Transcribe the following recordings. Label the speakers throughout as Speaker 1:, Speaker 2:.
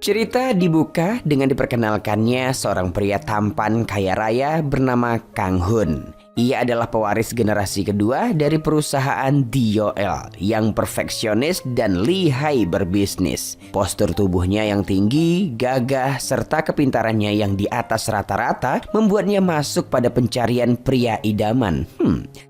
Speaker 1: Cerita dibuka dengan diperkenalkannya seorang pria tampan kaya raya bernama Kang Hun. Ia adalah pewaris generasi kedua dari perusahaan DOL yang perfeksionis dan lihai berbisnis. Postur tubuhnya yang tinggi, gagah, serta kepintarannya yang di atas rata-rata membuatnya masuk pada pencarian pria idaman.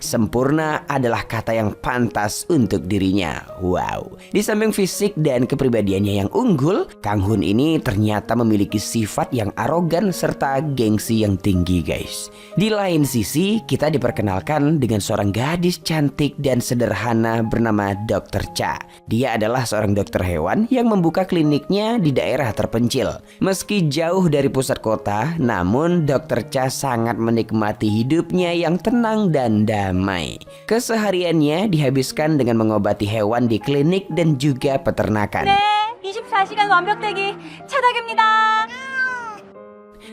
Speaker 1: Sempurna adalah kata yang pantas untuk dirinya. Wow. Di samping fisik dan kepribadiannya yang unggul, Kang Hun ini ternyata memiliki sifat yang arogan serta gengsi yang tinggi, guys. Di lain sisi, kita diperkenalkan dengan seorang gadis cantik dan sederhana bernama Dr. Cha. Dia adalah seorang dokter hewan yang membuka kliniknya di daerah terpencil. Meski jauh dari pusat kota, namun Dr. Cha sangat menikmati hidupnya yang tenang dan damai. Kesehariannya dihabiskan dengan mengobati hewan di klinik dan juga peternakan.
Speaker 2: 네, 24시간 완벽대기 차닥입니다.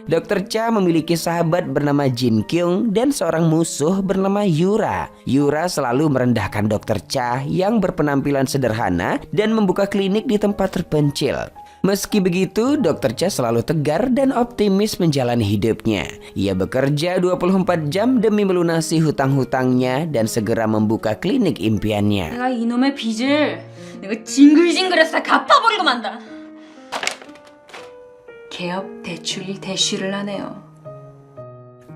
Speaker 1: Dr. Cha memiliki sahabat bernama Jin Kyung dan seorang musuh bernama Yura. Yura selalu merendahkan Dr. Cha yang berpenampilan sederhana dan membuka klinik di tempat terpencil. Meski begitu, Dr. Cha selalu tegar dan optimis menjalani hidupnya. Ia bekerja 24 jam demi melunasi hutang-hutangnya dan segera membuka klinik impiannya.
Speaker 2: 내가 이놈의 빚을 내가 징글징글해서 다 갚아버리고 만다. 개업 대출을 하네요.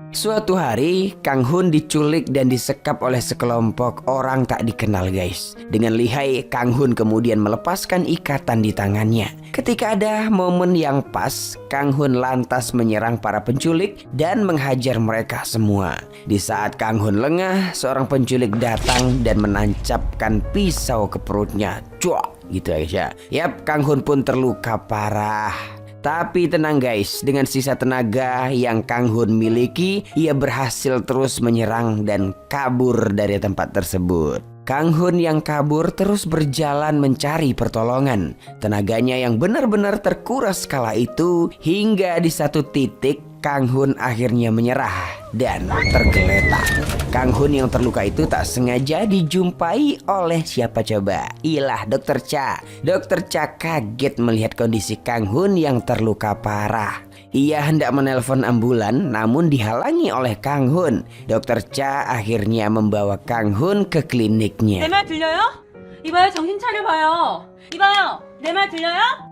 Speaker 1: Suatu hari, Kang Hun diculik dan disekap oleh sekelompok orang tak dikenal, guys. Dengan lihai, Kang Hun kemudian melepaskan ikatan di tangannya. Ketika ada momen yang pas, Kang Hun lantas menyerang para penculik dan menghajar mereka semua. Di saat Kang Hun lengah, seorang penculik datang dan menancapkan pisau ke perutnya. Cuak, gitu guys ya. Yap, Kang Hun pun terluka parah. Tapi tenang guys, dengan sisa tenaga yang Kang Hun miliki, ia berhasil terus menyerang dan kabur dari tempat tersebut. Kang Hun yang kabur terus berjalan mencari pertolongan. Tenaganya yang benar-benar terkuras kala itu, hingga di satu titik Kang Hun akhirnya menyerah dan tergeletak. Kang Hun yang terluka itu tak sengaja dijumpai oleh siapa coba? Iyalah Dr. Cha. Dr. Cha kaget melihat kondisi Kang Hun yang terluka parah. Ia hendak menelpon ambulan namun dihalangi oleh Kang Hun. Dr. Cha akhirnya membawa Kang Hun ke kliniknya.
Speaker 2: 내 말 들려요? 이봐요, 정신 차려봐요. 이봐요, 내 말 들려요?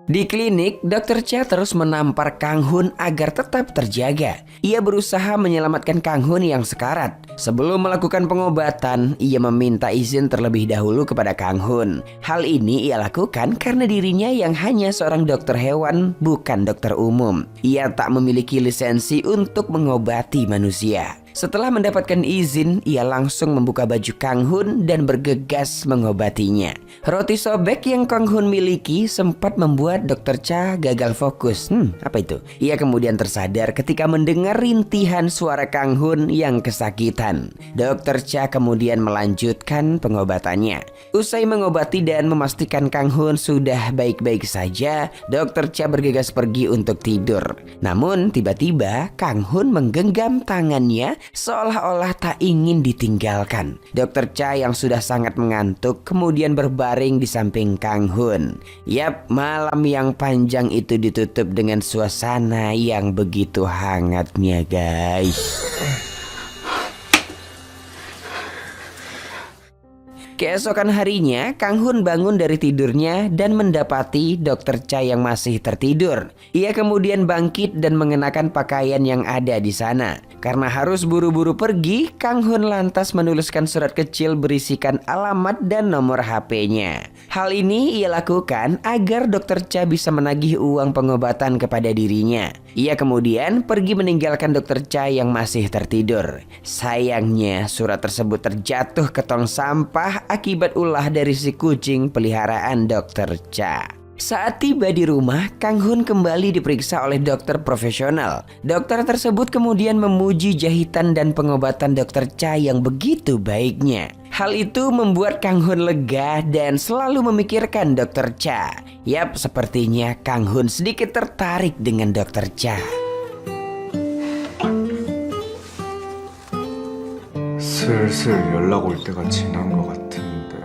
Speaker 1: Di klinik, Dr. Cha terus menampar Kang Hun agar tetap terjaga. Ia berusaha menyelamatkan Kang Hun yang sekarat. Sebelum melakukan pengobatan, ia meminta izin terlebih dahulu kepada Kang Hun. Hal ini ia lakukan karena dirinya yang hanya seorang dokter hewan, bukan dokter umum. Ia tak memiliki lisensi untuk mengobati manusia. Setelah mendapatkan izin, ia langsung membuka baju Kang Hun dan bergegas mengobatinya. Roti sobek yang Kang Hun miliki sempat membuat Dr. Cha gagal fokus. Apa itu? Ia kemudian tersadar ketika mendengar rintihan suara Kang Hun yang kesakitan. Dr. Cha kemudian melanjutkan pengobatannya. Usai mengobati dan memastikan Kang Hun sudah baik-baik saja, Dr. Cha bergegas pergi untuk tidur. Namun tiba-tiba Kang Hun menggenggam tangannya seolah-olah tak ingin ditinggalkan. Dr. Cha yang sudah sangat mengantuk kemudian berbaring di samping Kang Hun. Yap, malam yang panjang itu ditutup dengan suasana yang begitu hangatnya, guys. Keesokan harinya, Kang Hun bangun dari tidurnya dan mendapati Dr. Cha yang masih tertidur. Ia kemudian bangkit dan mengenakan pakaian yang ada di sana. Karena harus buru-buru pergi, Kang Hun lantas menuliskan surat kecil berisikan alamat dan nomor HP-nya. Hal ini ia lakukan agar Dr. Cha bisa menagih uang pengobatan kepada dirinya. Ia kemudian pergi meninggalkan Dr. Cha yang masih tertidur. Sayangnya, surat tersebut terjatuh ke tong sampah akibat ulah dari si kucing peliharaan Dr. Cha. Saat tiba di rumah, Kang Hun kembali diperiksa oleh dokter profesional. Dokter tersebut kemudian memuji jahitan dan pengobatan Dr. Cha yang begitu baiknya. Hal itu membuat Kang Hun lega dan selalu memikirkan Dr. Cha. Yap, sepertinya Kang Hun sedikit tertarik dengan Dr. Cha.
Speaker 3: 슬슬 연락 올 때가 지난 것 같은데.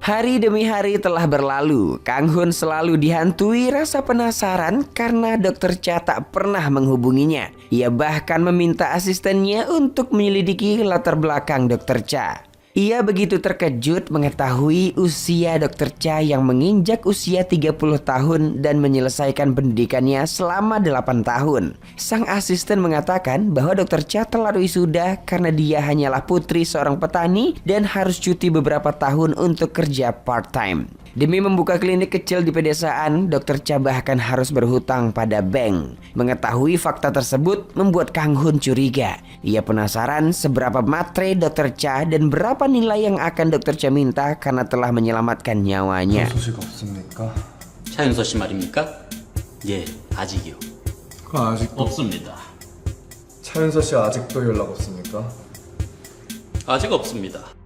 Speaker 1: Hari demi hari telah berlalu. Kang Hun selalu dihantui rasa penasaran karena Dr. Cha tak pernah menghubunginya. Ia bahkan meminta asistennya untuk menyelidiki latar belakang Dr. Cha. Ia begitu terkejut mengetahui usia Dr. Cha yang menginjak usia 30 tahun dan menyelesaikan pendidikannya selama 8 tahun. Sang asisten mengatakan bahwa Dr. Cha telah wisuda karena dia hanyalah putri seorang petani dan harus cuti beberapa tahun untuk kerja part-time. Demi membuka klinik kecil di pedesaan, Dr. Cha bahkan harus berhutang pada bank. Mengetahui fakta tersebut membuat Kang Hun curiga. Ia penasaran seberapa matre Dr. Cha dan berapa nilai yang akan Dr. Cha minta karena telah menyelamatkan nyawanya.
Speaker 3: 소식 없습니까?
Speaker 4: 차윤서 씨 말입니까? 예, 아직이요.
Speaker 3: 아직도
Speaker 4: 없습니다.
Speaker 3: 차윤서 씨 아직도 연락 없습니까?
Speaker 4: 아직 없습니다.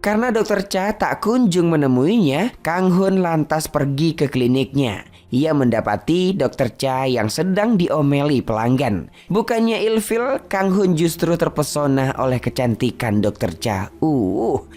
Speaker 1: Karena Dr. Cha tak kunjung menemuinya, Kang Hun lantas pergi ke kliniknya. Ia mendapati Dr. Cha yang sedang diomeli pelanggan. Bukannya ilfil, Kang Hun justru terpesona oleh kecantikan Dr. Cha.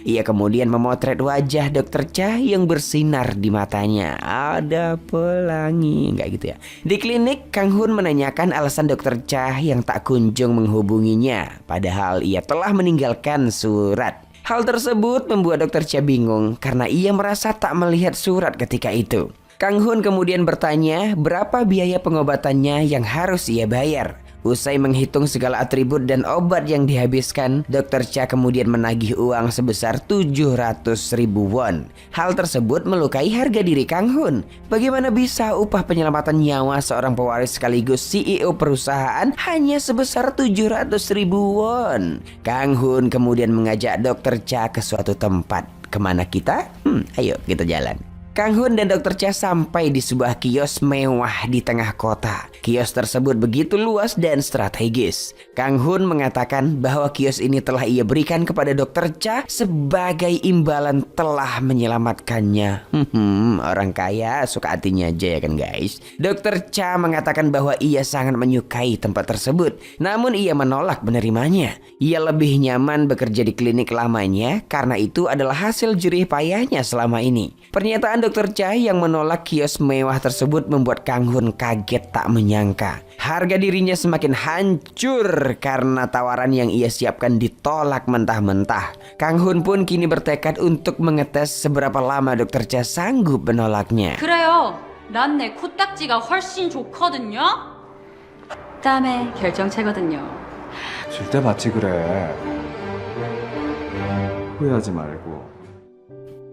Speaker 1: Ia kemudian memotret wajah Dr. Cha yang bersinar di matanya. Ada pelangi, enggak gitu ya. Di klinik, Kang Hun menanyakan alasan Dr. Cha yang tak kunjung menghubunginya. Padahal ia telah meninggalkan surat. Hal tersebut membuat Dr. Cha bingung karena ia merasa tak melihat surat ketika itu. Kang Hun kemudian bertanya berapa biaya pengobatannya yang harus ia bayar. Usai menghitung segala atribut dan obat yang dihabiskan, Dr. Cha kemudian menagih uang sebesar 700.000 won. Hal tersebut melukai harga diri Kang Hun. Bagaimana bisa upah penyelamatan nyawa seorang pewaris sekaligus CEO perusahaan hanya sebesar 700.000 won? Kang Hun kemudian mengajak Dr. Cha ke suatu tempat. Kemana kita? Ayo kita jalan. Kang Hun dan Dr. Cha sampai di sebuah kios mewah di tengah kota. Kios tersebut begitu luas dan strategis. Kang Hun mengatakan bahwa kios ini telah ia berikan kepada Dr. Cha sebagai imbalan telah menyelamatkannya. Orang kaya suka hatinya aja ya kan guys. Dr. Cha mengatakan bahwa ia sangat menyukai tempat tersebut. Namun ia menolak menerimanya. Ia lebih nyaman bekerja di klinik lamanya karena itu adalah hasil jerih payahnya selama ini. Pernyataan Dr. Cha yang menolak kios mewah tersebut membuat Kang Hun kaget tak menyangka. Harga dirinya semakin hancur karena tawaran yang ia siapkan ditolak mentah-mentah. Kang Hun pun kini bertekad untuk mengetes seberapa lama Dr. Cha sanggup menolaknya.
Speaker 2: 그래요. 난 내 코딱지가 훨씬 좋거든요. 땀의 결정체거든요.
Speaker 3: 줄 때 받지 그래. 후회하지 말고.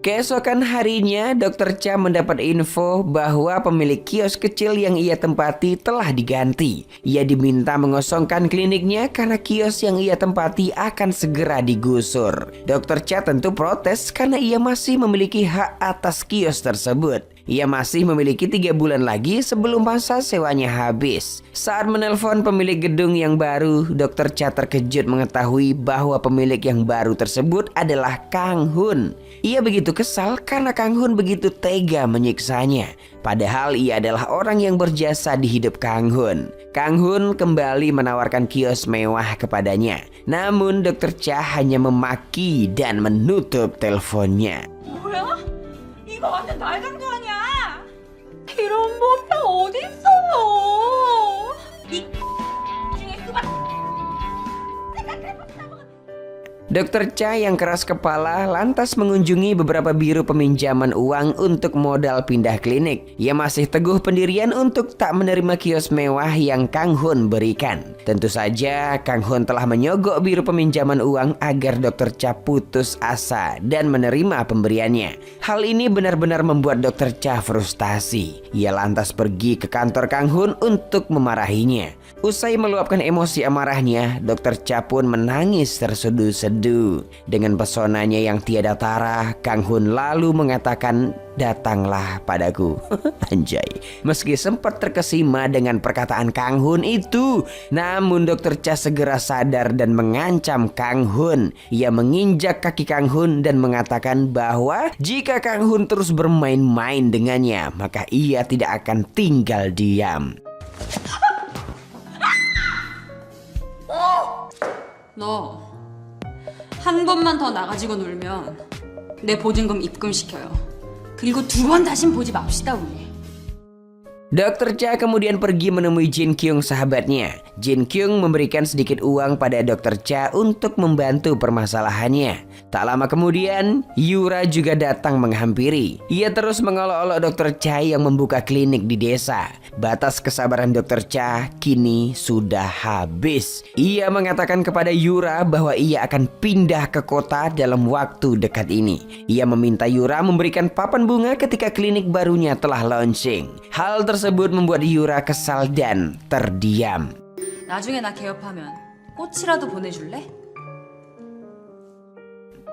Speaker 1: Keesokan harinya, Dr. Cha mendapat info bahwa pemilik kios kecil yang ia tempati telah diganti. Ia diminta mengosongkan kliniknya karena kios yang ia tempati akan segera digusur. Dr. Cha tentu protes karena ia masih memiliki hak atas kios tersebut. Ia masih memiliki 3 bulan lagi sebelum masa sewanya habis. Saat menelpon pemilik gedung yang baru, Dr. Cha terkejut mengetahui bahwa pemilik yang baru tersebut adalah Kang Hun. Ia begitu kesal karena Kang Hun begitu tega menyiksanya. Padahal ia adalah orang yang berjasa di hidup Kang Hun. Kang Hun kembali menawarkan kios mewah kepadanya. Namun Dr. Cha hanya memaki dan menutup teleponnya.
Speaker 2: 뭐야? 이거 완전 날강도 아니야. 이런 몸이 어딨어요? 이 중에 그만.
Speaker 1: Dr. Cha yang keras kepala lantas mengunjungi beberapa biro peminjaman uang untuk modal pindah klinik. Ia masih teguh pendirian untuk tak menerima kios mewah yang Kang Hun berikan. Tentu saja Kang Hun telah menyogok biro peminjaman uang agar Dr. Cha putus asa dan menerima pemberiannya. Hal ini benar-benar membuat Dr. Cha frustasi. Ia lantas pergi ke kantor Kang Hun untuk memarahinya. Usai meluapkan emosi amarahnya, Dr. Cha pun menangis terseduh-seduh. Dengan pesonanya yang tiada tara, Kang Hun lalu mengatakan, "Datanglah padaku." Anjay. Meski sempat terkesima dengan perkataan Kang Hun itu, namun Dr. Cha segera sadar dan mengancam Kang Hun. Ia menginjak kaki Kang Hun dan mengatakan bahwa jika Kang Hun terus bermain-main dengannya, maka ia tidak akan tinggal diam.
Speaker 2: 너 한 번만 더 나가지고 놀면 내 보증금 입금시켜요. 그리고 두 번 다신 보지 맙시다 우리.
Speaker 1: Dokter Cha kemudian pergi menemui Jin Kyung sahabatnya. Jin Kyung memberikan sedikit uang pada Dokter Cha untuk membantu permasalahannya. Tak lama kemudian, Yura juga datang menghampiri. Ia terus mengolok-olok Dokter Cha yang membuka klinik di desa. Batas kesabaran Dokter Cha kini sudah habis. Ia mengatakan kepada Yura bahwa ia akan pindah ke kota dalam waktu dekat ini. Ia meminta Yura memberikan papan bunga ketika klinik barunya telah launching. Hal tersebut membuat Yura kesal dan terdiam.
Speaker 2: 나중에 나 개업하면 꽃이라도 보내줄래?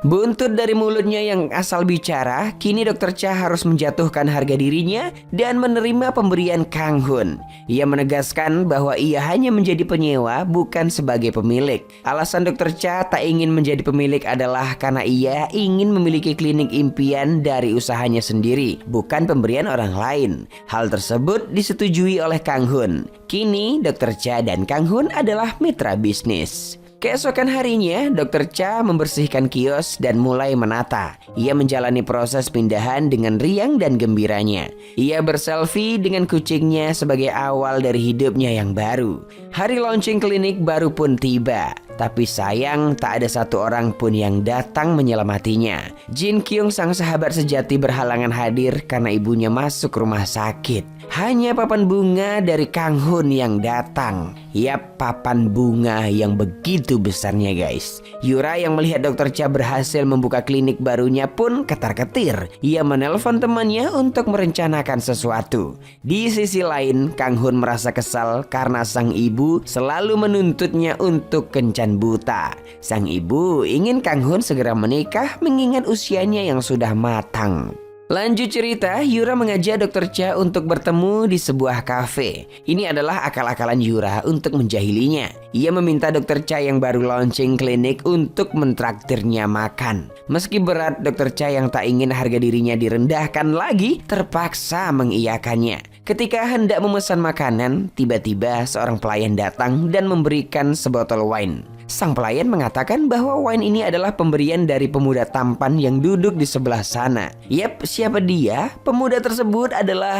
Speaker 1: Buntut dari mulutnya yang asal bicara, kini Dokter Cha harus menjatuhkan harga dirinya dan menerima pemberian Kang Hun. Ia menegaskan bahwa ia hanya menjadi penyewa, bukan sebagai pemilik. Alasan Dokter Cha tak ingin menjadi pemilik adalah karena ia ingin memiliki klinik impian dari usahanya sendiri, bukan pemberian orang lain. Hal tersebut disetujui oleh Kang Hun. Kini Dokter Cha dan Kang Hun adalah mitra bisnis. Keesokan harinya, Dokter Cha membersihkan kios dan mulai menata. Ia menjalani proses pindahan dengan riang dan gembiranya. Ia berselfie dengan kucingnya sebagai awal dari hidupnya yang baru. Hari launching klinik baru pun tiba. Tapi sayang tak ada satu orang pun yang datang menyelamatinya. Jin Kyung sang sahabat sejati berhalangan hadir karena ibunya masuk rumah sakit. Hanya papan bunga dari Kang Hun yang datang. Yap, papan bunga yang begitu besarnya guys. Yura yang melihat Dokter Cha berhasil membuka klinik barunya pun ketar-ketir. Ia menelpon temannya untuk merencanakan sesuatu. Di sisi lain, Kang Hun merasa kesal karena sang ibu selalu menuntutnya untuk kencan buta. Sang ibu ingin Kang Hun segera menikah mengingat usianya yang sudah matang. Lanjut cerita, Yura mengajak Dokter Cha untuk bertemu di sebuah kafe. Ini adalah akal-akalan Yura untuk menjahilinya. Ia meminta Dokter Cha yang baru launching klinik untuk mentraktirnya makan. Meski berat, Dokter Cha yang tak ingin harga dirinya direndahkan lagi terpaksa mengiyakannya. Ketika hendak memesan makanan, tiba-tiba seorang pelayan datang dan memberikan sebotol wine. Sang pelayan mengatakan bahwa wine ini adalah pemberian dari pemuda tampan yang duduk di sebelah sana. Yap, siapa dia? Pemuda tersebut adalah...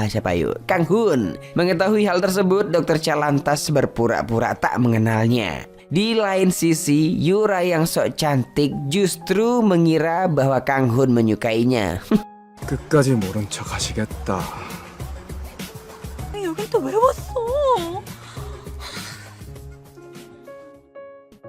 Speaker 1: siapa yuk? Kang Hun. Mengetahui hal tersebut, Dokter Cha lantas berpura-pura tak mengenalnya. Di lain sisi, Yura yang sok cantik justru mengira bahwa Kang Hun menyukainya.
Speaker 3: 끝까지 모른 척 하시겠다.
Speaker 2: 여긴 또 왜 왔어?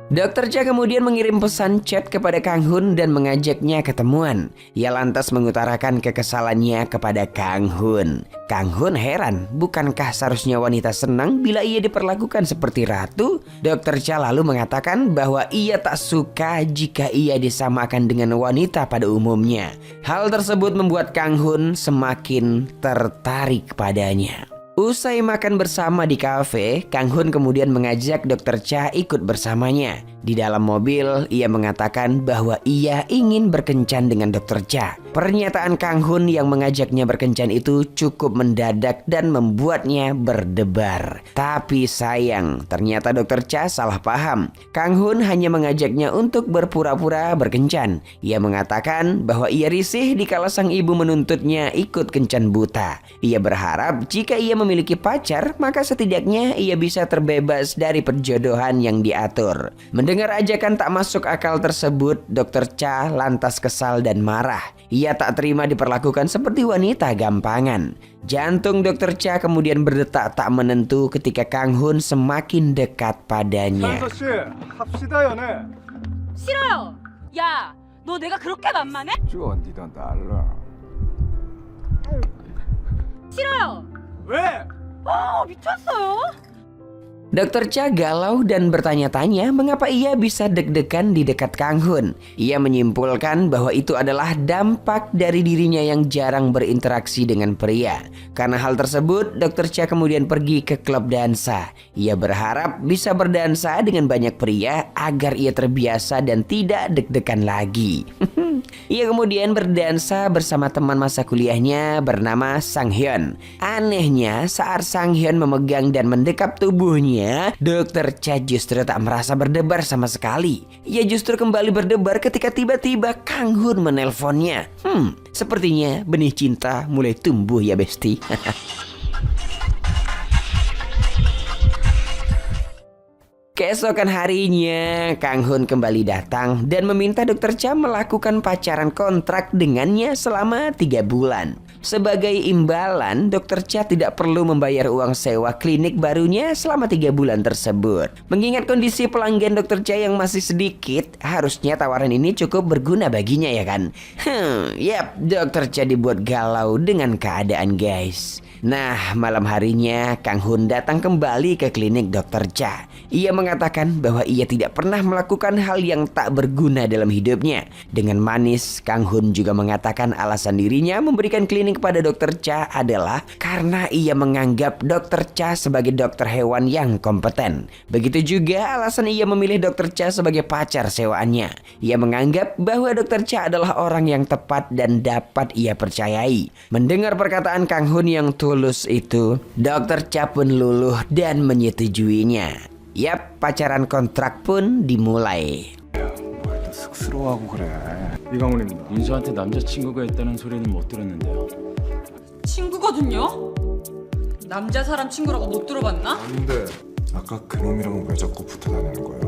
Speaker 1: Dokter Cha kemudian mengirim pesan chat kepada Kang Hun dan mengajaknya ketemuan. Ia lantas mengutarakan kekesalannya kepada Kang Hun. Kang Hun heran, bukankah seharusnya wanita senang bila ia diperlakukan seperti ratu? Dokter Cha lalu mengatakan bahwa ia tak suka jika ia disamakan dengan wanita pada umumnya. Hal tersebut membuat Kang Hun semakin tertarik padanya. Usai makan bersama di kafe, Kang Hun kemudian mengajak Dokter Cha ikut bersamanya. Di dalam mobil, ia mengatakan bahwa ia ingin berkencan dengan Dokter Cha. Pernyataan Kang Hun yang mengajaknya berkencan itu cukup mendadak dan membuatnya berdebar. Tapi sayang, ternyata Dokter Cha salah paham. Kang Hun hanya mengajaknya untuk berpura-pura berkencan. Ia mengatakan bahwa ia risih dikala sang ibu menuntutnya ikut kencan buta. Ia berharap jika ia memiliki pacar, maka setidaknya ia bisa terbebas dari perjodohan yang diatur. Mendengar ajakan tak masuk akal tersebut, Dokter Cha lantas kesal dan marah. Ia tak terima diperlakukan seperti wanita gampangan. Jantung Dokter Cha kemudian berdetak tak menentu ketika Kang Hun semakin dekat padanya.
Speaker 3: 씨, 합시다 연애.
Speaker 2: 싫어요. 야, 너 내가 그렇게 만만해?
Speaker 3: 쭈 니가 날라.
Speaker 2: 싫어요.
Speaker 3: 왜?
Speaker 2: 미쳤어요?
Speaker 1: Dokter Cha galau dan bertanya-tanya mengapa ia bisa deg-degan di dekat Kang Hun. Ia menyimpulkan bahwa itu adalah dampak dari dirinya yang jarang berinteraksi dengan pria. Karena hal tersebut, Dokter Cha kemudian pergi ke klub dansa. Ia berharap bisa berdansa dengan banyak pria agar ia terbiasa dan tidak deg-degan lagi. Ia kemudian berdansa bersama teman masa kuliahnya bernama Sang Hyun. Anehnya, saat Sang Hyun memegang dan mendekap tubuhnya, Dr. Cha justru tak merasa berdebar sama sekali. Ia justru kembali berdebar ketika tiba-tiba Kang Hun menelponnya. Sepertinya benih cinta mulai tumbuh ya besti. Keesokan harinya, Kang Hun kembali datang dan meminta Dr. Cha melakukan pacaran kontrak dengannya selama 3 bulan. Sebagai imbalan, Dr. Cha tidak perlu membayar uang sewa klinik barunya selama 3 bulan tersebut. Mengingat kondisi pelanggan Dr. Cha yang masih sedikit, harusnya tawaran ini cukup berguna baginya ya kan? Yap, Dr. Cha dibuat galau dengan keadaan guys. Nah, malam harinya Kang Hun datang kembali ke klinik Dr. Cha. Ia mengatakan bahwa ia tidak pernah melakukan hal yang tak berguna dalam hidupnya. Dengan manis, Kang Hun juga mengatakan alasan dirinya memberikan klinik kepada Dr. Cha adalah karena ia menganggap Dr. Cha sebagai dokter hewan yang kompeten. Begitu juga alasan ia memilih Dr. Cha sebagai pacar sewaannya. Ia menganggap bahwa Dr. Cha adalah orang yang tepat dan dapat ia percayai. Mendengar perkataan Kang Hun yang tulus itu, Dr. Cha pun luluh dan menyetujuinya. Yap, pacaran kontrak pun dimulai.
Speaker 3: 뭘 또 쑥스러워하고 그래. 이강훈입니다.
Speaker 5: 민수한테 남자친구가 있다는 소리는 못 들었는데요.
Speaker 2: 친구거든요? 남자 사람 친구라고 못 들어봤나?
Speaker 3: 근데 아까 그놈이랑은 왜 자꾸 붙어 다니는 거야?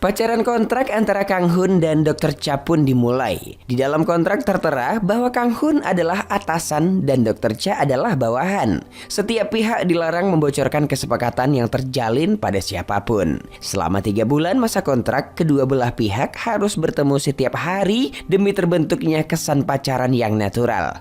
Speaker 1: Pacaran kontrak antara Kang Hun dan Dr. Cha pun dimulai. Di dalam kontrak tertera bahwa Kang Hun adalah atasan dan Dr. Cha adalah bawahan. Setiap pihak dilarang membocorkan kesepakatan yang terjalin pada siapapun. Selama 3 bulan masa kontrak, kedua belah pihak harus bertemu setiap hari demi terbentuknya kesan pacaran yang natural.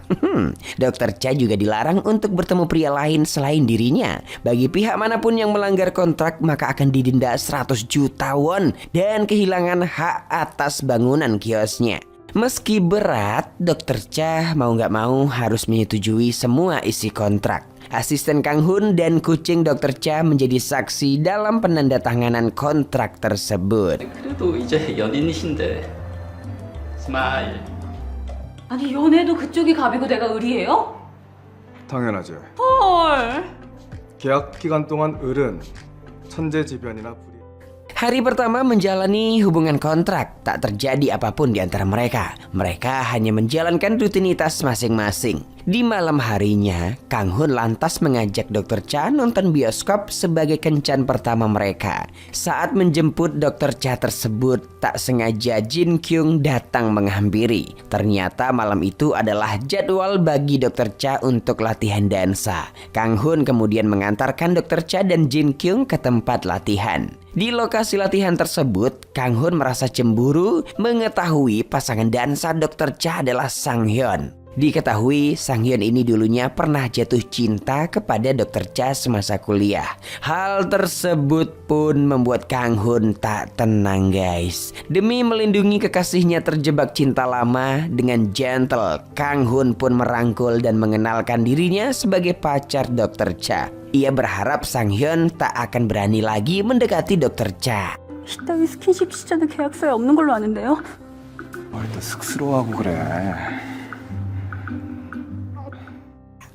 Speaker 1: Dr. Cha juga dilarang untuk bertemu pria lain selain dirinya. Bagi pihak manapun yang melanggar kontrak maka akan didenda 100 juta won dan kehilangan hak atas bangunan kiosnya. Meski berat, Dr. Cha mau nggak mau harus menyetujui semua isi kontrak. Asisten Kang Hun dan kucing Dr. Cha menjadi saksi dalam penandatanganan kontrak tersebut.
Speaker 4: 그래도 이제 연인이신데 스마일.
Speaker 2: 아니 연애도 그쪽이 갑이고 내가 을이에요?
Speaker 3: 당연하지.
Speaker 2: 헐.
Speaker 3: 계약 기간 동안 을은 천재지변이나 불이.
Speaker 1: Hari pertama menjalani hubungan kontrak, tak terjadi apapun di antara mereka. Mereka hanya menjalankan rutinitas masing-masing. Di malam harinya, Kang Hun lantas mengajak Dr. Cha nonton bioskop sebagai kencan pertama mereka. Saat menjemput Dr. Cha tersebut, tak sengaja Jin Kyung datang menghampiri. Ternyata malam itu adalah jadwal bagi Dr. Cha untuk latihan dansa. Kang Hun kemudian mengantarkan Dr. Cha dan Jin Kyung ke tempat latihan. Di lokasi latihan tersebut, Kang Hun merasa cemburu mengetahui pasangan dansa Dr. Cha adalah Sang Hyun. Diketahui Sang Hyun ini dulunya pernah jatuh cinta kepada Dr. Cha semasa kuliah. Hal tersebut pun membuat Kang Hun tak tenang guys. Demi melindungi kekasihnya terjebak cinta lama, dengan gentle Kang Hun pun merangkul dan mengenalkan dirinya sebagai pacar Dr. Cha. Ia berharap Sang Hyun tak akan berani lagi mendekati Dr. Cha.
Speaker 6: 이따위 스킨십 시자는 계약서에 없는 걸로 아는데요.
Speaker 3: 뭘 또 쑥스러워하고 그래.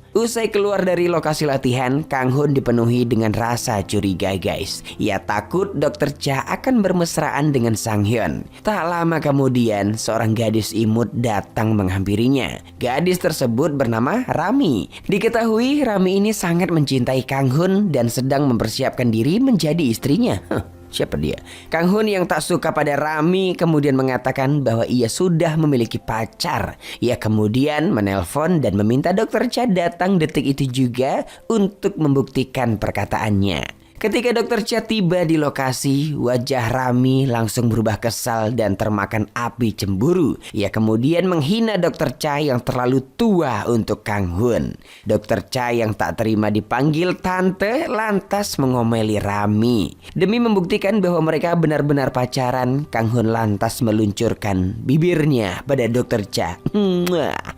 Speaker 1: Usai keluar dari lokasi latihan, Kang Hun dipenuhi dengan rasa curiga guys. Ia takut Dr. Cha akan bermesraan dengan Sang Hyun. Tak lama kemudian, seorang gadis imut datang menghampirinya. Gadis tersebut bernama Rami. Diketahui Rami ini sangat mencintai Kang Hun dan sedang mempersiapkan diri menjadi istrinya. Siapa dia? Kang Hun yang tak suka pada Rami kemudian mengatakan bahwa ia sudah memiliki pacar. Ia kemudian menelpon dan meminta Dr. Cha datang detik itu juga untuk membuktikan perkataannya. Ketika Dr. Cha tiba di lokasi, wajah Rami langsung berubah kesal dan termakan api cemburu. Ia kemudian menghina Dr. Cha yang terlalu tua untuk Kang Hun. Dr. Cha yang tak terima dipanggil tante lantas mengomeli Rami. Demi membuktikan bahwa mereka benar-benar pacaran, Kang Hun lantas meluncurkan bibirnya pada Dr. Cha.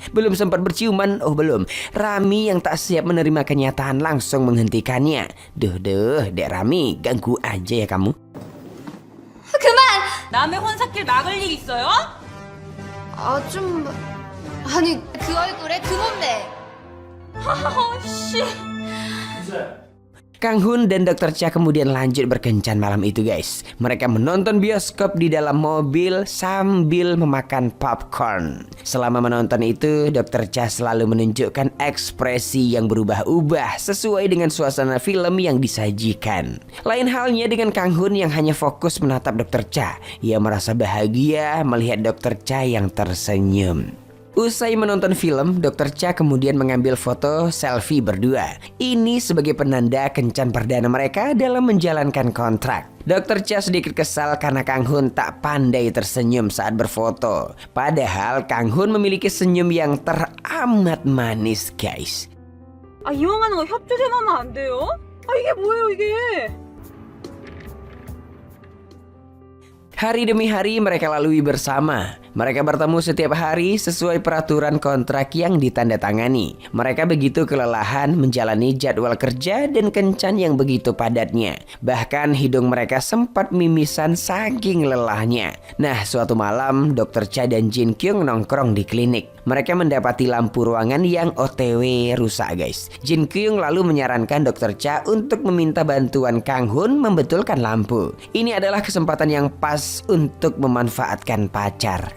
Speaker 1: Belum sempat berciuman, belum. Rami yang tak siap menerima kenyataan langsung menghentikannya. Dek Rami, ganggu aja ya kamu.
Speaker 6: 그만!
Speaker 2: 남의 혼사길 막을 일 있어요?
Speaker 7: 아니 그 얼굴에 그 몸매.
Speaker 2: 씨.
Speaker 1: Kang Hun dan Dr. Cha kemudian lanjut berkencan malam itu guys. Mereka menonton bioskop di dalam mobil sambil memakan popcorn. Selama menonton itu, Dr. Cha selalu menunjukkan ekspresi yang berubah-ubah sesuai dengan suasana film yang disajikan. Lain halnya dengan Kang Hun yang hanya fokus menatap Dr. Cha. Ia merasa bahagia melihat Dr. Cha yang tersenyum. Usai menonton film, Dr. Cha kemudian mengambil foto selfie berdua. Ini sebagai penanda kencan perdana mereka dalam menjalankan kontrak. Dr. Cha sedikit kesal karena Kang Hun tak pandai tersenyum saat berfoto. Padahal Kang Hun memiliki senyum yang teramat manis guys.
Speaker 2: 이왕하는 거 협조 좀 하면 안 돼요? 이게 뭐예요 이게?
Speaker 1: Hari demi hari mereka lalui bersama. Mereka bertemu setiap hari sesuai peraturan kontrak yang ditandatangani. Mereka begitu kelelahan menjalani jadwal kerja dan kencan yang begitu padatnya. Bahkan hidung mereka sempat mimisan saking lelahnya. Nah, suatu malam Dr. Cha dan Jin Kyung nongkrong di klinik. Mereka mendapati lampu ruangan yang OTW rusak guys. Jin Kyung lalu menyarankan Dr. Cha untuk meminta bantuan Kang Hun membetulkan lampu. Ini adalah kesempatan yang pas untuk memanfaatkan pacar.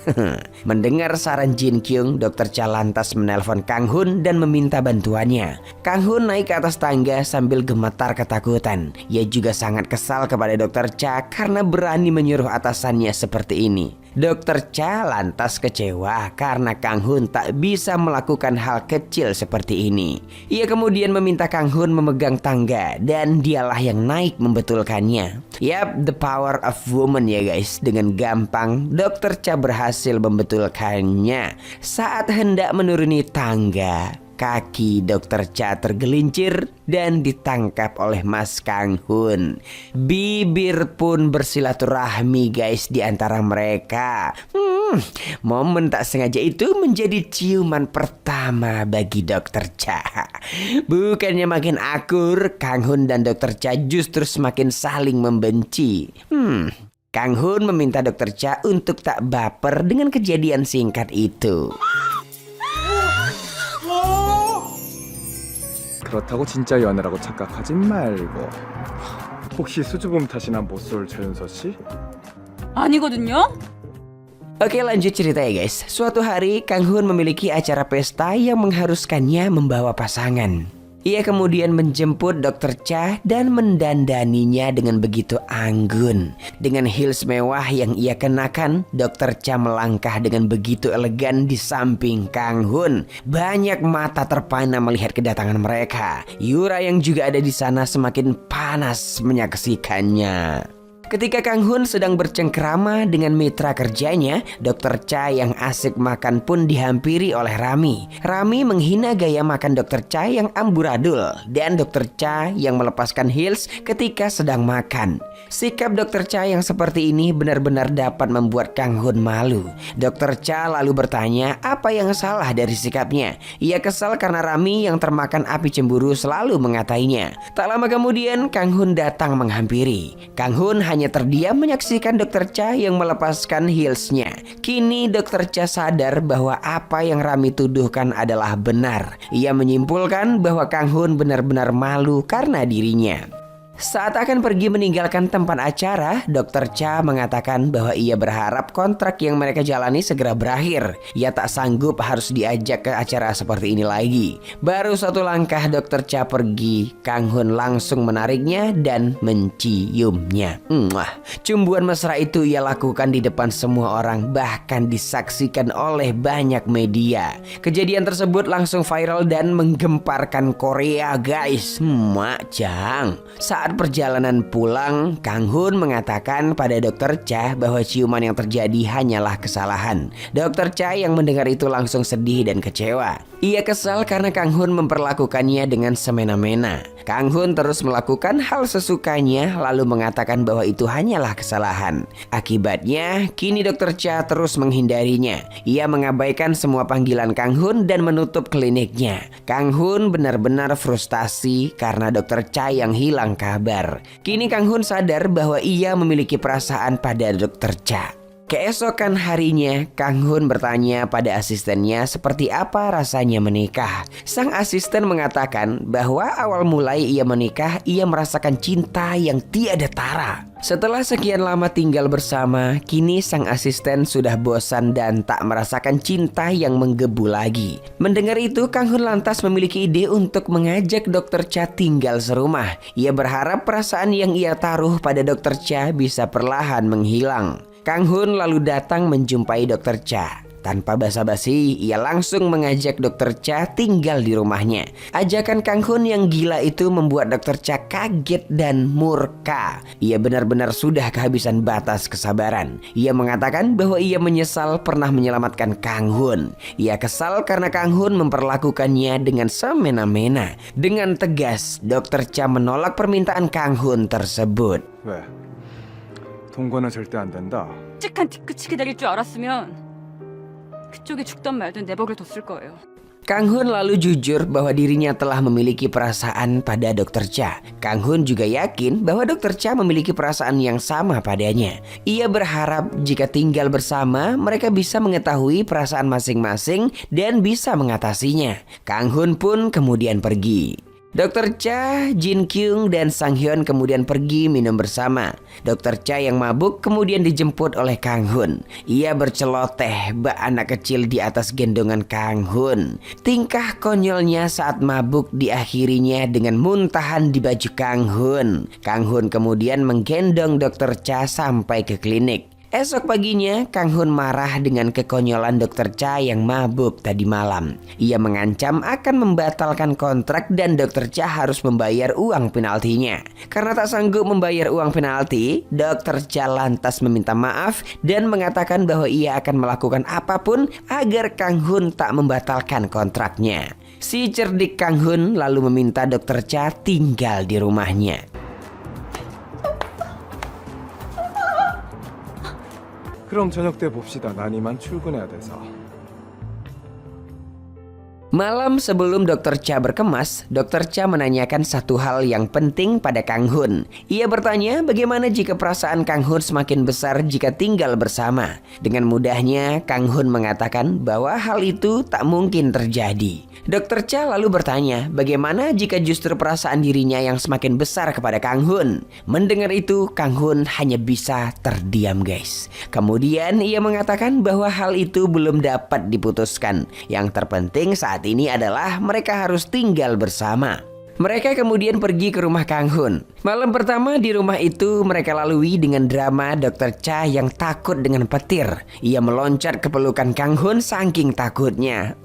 Speaker 1: Mendengar saran Jin Kyung, Dr. Cha lantas menelpon Kang Hun dan meminta bantuannya. Kang Hun naik ke atas tangga sambil gemetar ketakutan. Ia juga sangat kesal kepada Dr. Cha karena berani menyuruh atasannya seperti ini. Dr. Cha lantas kecewa karena Kang Hun tak bisa melakukan hal kecil seperti ini. Ia kemudian meminta Kang Hun memegang tangga dan dialah yang naik membetulkannya. Yap, the power of woman ya guys. Dengan gampang Dr. Cha berhasil membetulkannya. Saat hendak menuruni tangga, kaki Dr. Cha tergelincir dan ditangkap oleh Mas Kang Hun. Bibir pun bersilaturahmi guys di antara mereka. Momen tak sengaja itu menjadi ciuman pertama bagi Dr. Cha. Bukannya makin akur, Kang Hun dan Dr. Cha justru semakin saling membenci. Kang Hun meminta Dr. Cha untuk tak baper dengan kejadian singkat itu.
Speaker 3: 그렇다고 진짜 연애라고 착각하진 말고. 혹시 수줍음 탓이나 못 쏠 최윤서 씨?
Speaker 2: 아니거든요?
Speaker 1: Oke, lanjut cerita ya guys. Suatu hari Kang Hun memiliki acara pesta yang mengharuskannya membawa pasangan. Ia kemudian menjemput Dr. Cha dan mendandaninya dengan begitu anggun. Dengan heels mewah yang ia kenakan, Dr. Cha melangkah dengan begitu elegan di samping Kang Hun. Banyak mata terpana melihat kedatangan mereka. Yura yang juga ada di sana semakin panas menyaksikannya. Ketika Kang Hun sedang bercengkrama dengan mitra kerjanya, Dr. Cha yang asik makan pun dihampiri oleh Rami. Rami menghina gaya makan Dr. Cha yang amburadul dan Dr. Cha yang melepaskan heels ketika sedang makan. Sikap Dr. Cha yang seperti ini benar-benar dapat membuat Kang Hun malu. Dr. Cha lalu bertanya apa yang salah dari sikapnya. Ia kesal karena Rami yang termakan api cemburu selalu mengatainya. Tak lama kemudian Kang Hun datang menghampiri. Kang Hun hanya terdiam menyaksikan Dr. Cha yang melepaskan heelsnya. Kini Dr. Cha sadar bahwa apa yang Rami tuduhkan adalah benar. Ia menyimpulkan bahwa Kang Hun benar-benar malu karena dirinya. Saat akan pergi meninggalkan tempat acara, Dr. Cha mengatakan bahwa ia berharap kontrak yang mereka jalani segera berakhir. Ia tak sanggup harus diajak ke acara seperti ini lagi. Baru satu langkah Dr. Cha pergi, Kang Hun langsung menariknya dan menciumnya. Cumbuan mesra itu ia lakukan di depan semua orang, bahkan disaksikan oleh banyak media. Kejadian tersebut langsung viral dan menggemparkan Korea guys. Macang. Saat perjalanan pulang, Kang Hun mengatakan pada Dr. Cha bahwa ciuman yang terjadi hanyalah kesalahan. Dr. Cha yang mendengar itu langsung sedih dan kecewa. Ia kesal karena Kang Hun memperlakukannya dengan semena-mena. Kang Hun terus melakukan hal sesukanya lalu mengatakan bahwa itu hanyalah kesalahan. Akibatnya, kini Dr. Cha terus menghindarinya. Ia mengabaikan semua panggilan Kang Hun dan menutup kliniknya. Kang Hun benar-benar frustasi karena Dr. Cha yang hilang kabar. sabar. Kini Kang Hun sadar bahwa ia memiliki perasaan pada Dr. Cha. Keesokan harinya, Kang Hun bertanya pada asistennya seperti apa rasanya menikah. Sang asisten mengatakan bahwa awal mulai ia menikah, ia merasakan cinta yang tiada tara. Setelah sekian lama tinggal bersama, kini sang asisten sudah bosan dan tak merasakan cinta yang menggebu lagi. Mendengar itu, Kang Hun lantas memiliki ide untuk mengajak Dr. Cha tinggal serumah. Ia berharap perasaan yang ia taruh pada Dr. Cha bisa perlahan menghilang. Kang Hun lalu datang menjumpai Dr. Cha. Tanpa basa-basi, ia langsung mengajak Dr. Cha tinggal di rumahnya. Ajakan Kang Hun yang gila itu membuat Dr. Cha kaget dan murka. Ia benar-benar sudah kehabisan batas kesabaran. Ia mengatakan bahwa ia menyesal pernah menyelamatkan Kang Hun. Ia kesal karena Kang Hun memperlakukannya dengan semena-mena. Dengan tegas, Dr. Cha menolak permintaan Kang Hun tersebut.
Speaker 3: 왜? 동거는 절대 안 된다.
Speaker 2: 끔찍한 뒤끝이 기다릴 줄 알았으면 그쪽이 죽던 말든 내버려 뒀을 거예요.
Speaker 1: Kang Hun lalu jujur bahwa dirinya telah memiliki perasaan pada Dr. Cha. Kang Hun juga yakin bahwa Dr. Cha memiliki perasaan yang sama padanya. Ia berharap jika tinggal bersama, mereka bisa mengetahui perasaan masing-masing dan bisa mengatasinya. Kang Hun pun kemudian pergi. Dr. Cha, Jin Kyung, dan Sang Hyun kemudian pergi minum bersama. Dr. Cha yang mabuk kemudian dijemput oleh Kang Hun. Ia berceloteh bak anak kecil di atas gendongan Kang Hun. Tingkah konyolnya saat mabuk diakhirinya dengan muntahan di baju Kang Hun. Kang Hun kemudian menggendong Dr. Cha sampai ke klinik. Esok paginya, Kang Hun marah dengan kekonyolan Dr. Cha yang mabuk tadi malam. Ia mengancam akan membatalkan kontrak dan Dr. Cha harus membayar uang penaltinya. Karena tak sanggup membayar uang penalti, Dr. Cha lantas meminta maaf dan mengatakan bahwa ia akan melakukan apapun agar Kang Hun tak membatalkan kontraknya. Si cerdik Kang Hun lalu meminta Dr. Cha tinggal di rumahnya.
Speaker 3: 그럼 저녁 때 봅시다. 난 이만 출근해야 돼서.
Speaker 1: Malam sebelum Dr. Cha berkemas, Dr. Cha menanyakan satu hal yang penting pada Kang Hun. Ia bertanya bagaimana jika perasaan Kang Hun semakin besar jika tinggal bersama. Dengan mudahnya, Kang Hun mengatakan bahwa hal itu tak mungkin terjadi. Dr. Cha lalu bertanya bagaimana jika justru perasaan dirinya yang semakin besar kepada Kang Hun. Mendengar itu, Kang Hun hanya bisa terdiam, guys. Kemudian ia mengatakan bahwa hal itu belum dapat diputuskan. Yang terpenting saat ini adalah mereka harus tinggal bersama. Mereka kemudian pergi ke rumah Kang Hun. Malam pertama di rumah itu mereka lalui dengan drama Dr. Cha yang takut dengan petir. Ia meloncat ke pelukan Kang Hun saking takutnya.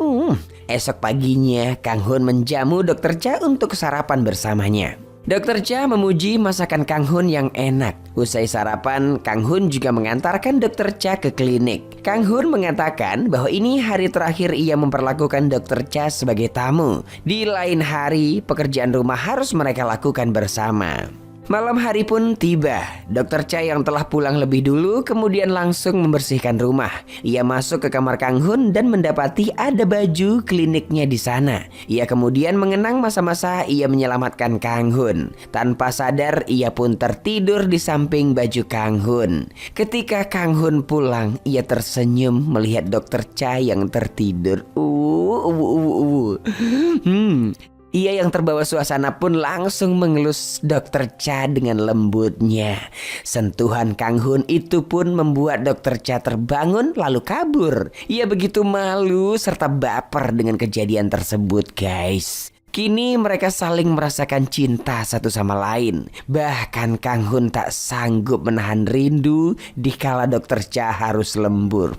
Speaker 1: Esok paginya Kang Hun menjamu Dr. Cha untuk sarapan bersamanya. Dr. Cha memuji masakan Kang Hun yang enak. Usai sarapan, Kang Hun juga mengantarkan Dr. Cha ke klinik. Kang Hun mengatakan bahwa ini hari terakhir ia memperlakukan Dr. Cha sebagai tamu. Di lain hari, pekerjaan rumah harus mereka lakukan bersama. Malam hari pun tiba. Dr. Cha yang telah pulang lebih dulu kemudian langsung membersihkan rumah. Ia masuk ke kamar Kang Hun dan mendapati ada baju kliniknya di sana. Ia kemudian mengenang masa-masa ia menyelamatkan Kang Hun. Tanpa sadar ia pun tertidur di samping baju Kang Hun. Ketika Kang Hun pulang, ia tersenyum melihat Dr. Cha yang tertidur. Ia yang terbawa suasana pun langsung mengelus Dr. Cha dengan lembutnya. Sentuhan Kang Hun itu pun membuat Dr. Cha terbangun lalu kabur. Ia begitu malu serta baper dengan kejadian tersebut, guys. Kini mereka saling merasakan cinta satu sama lain. Bahkan Kang Hun tak sanggup menahan rindu dikala Dr. Cha harus lembur.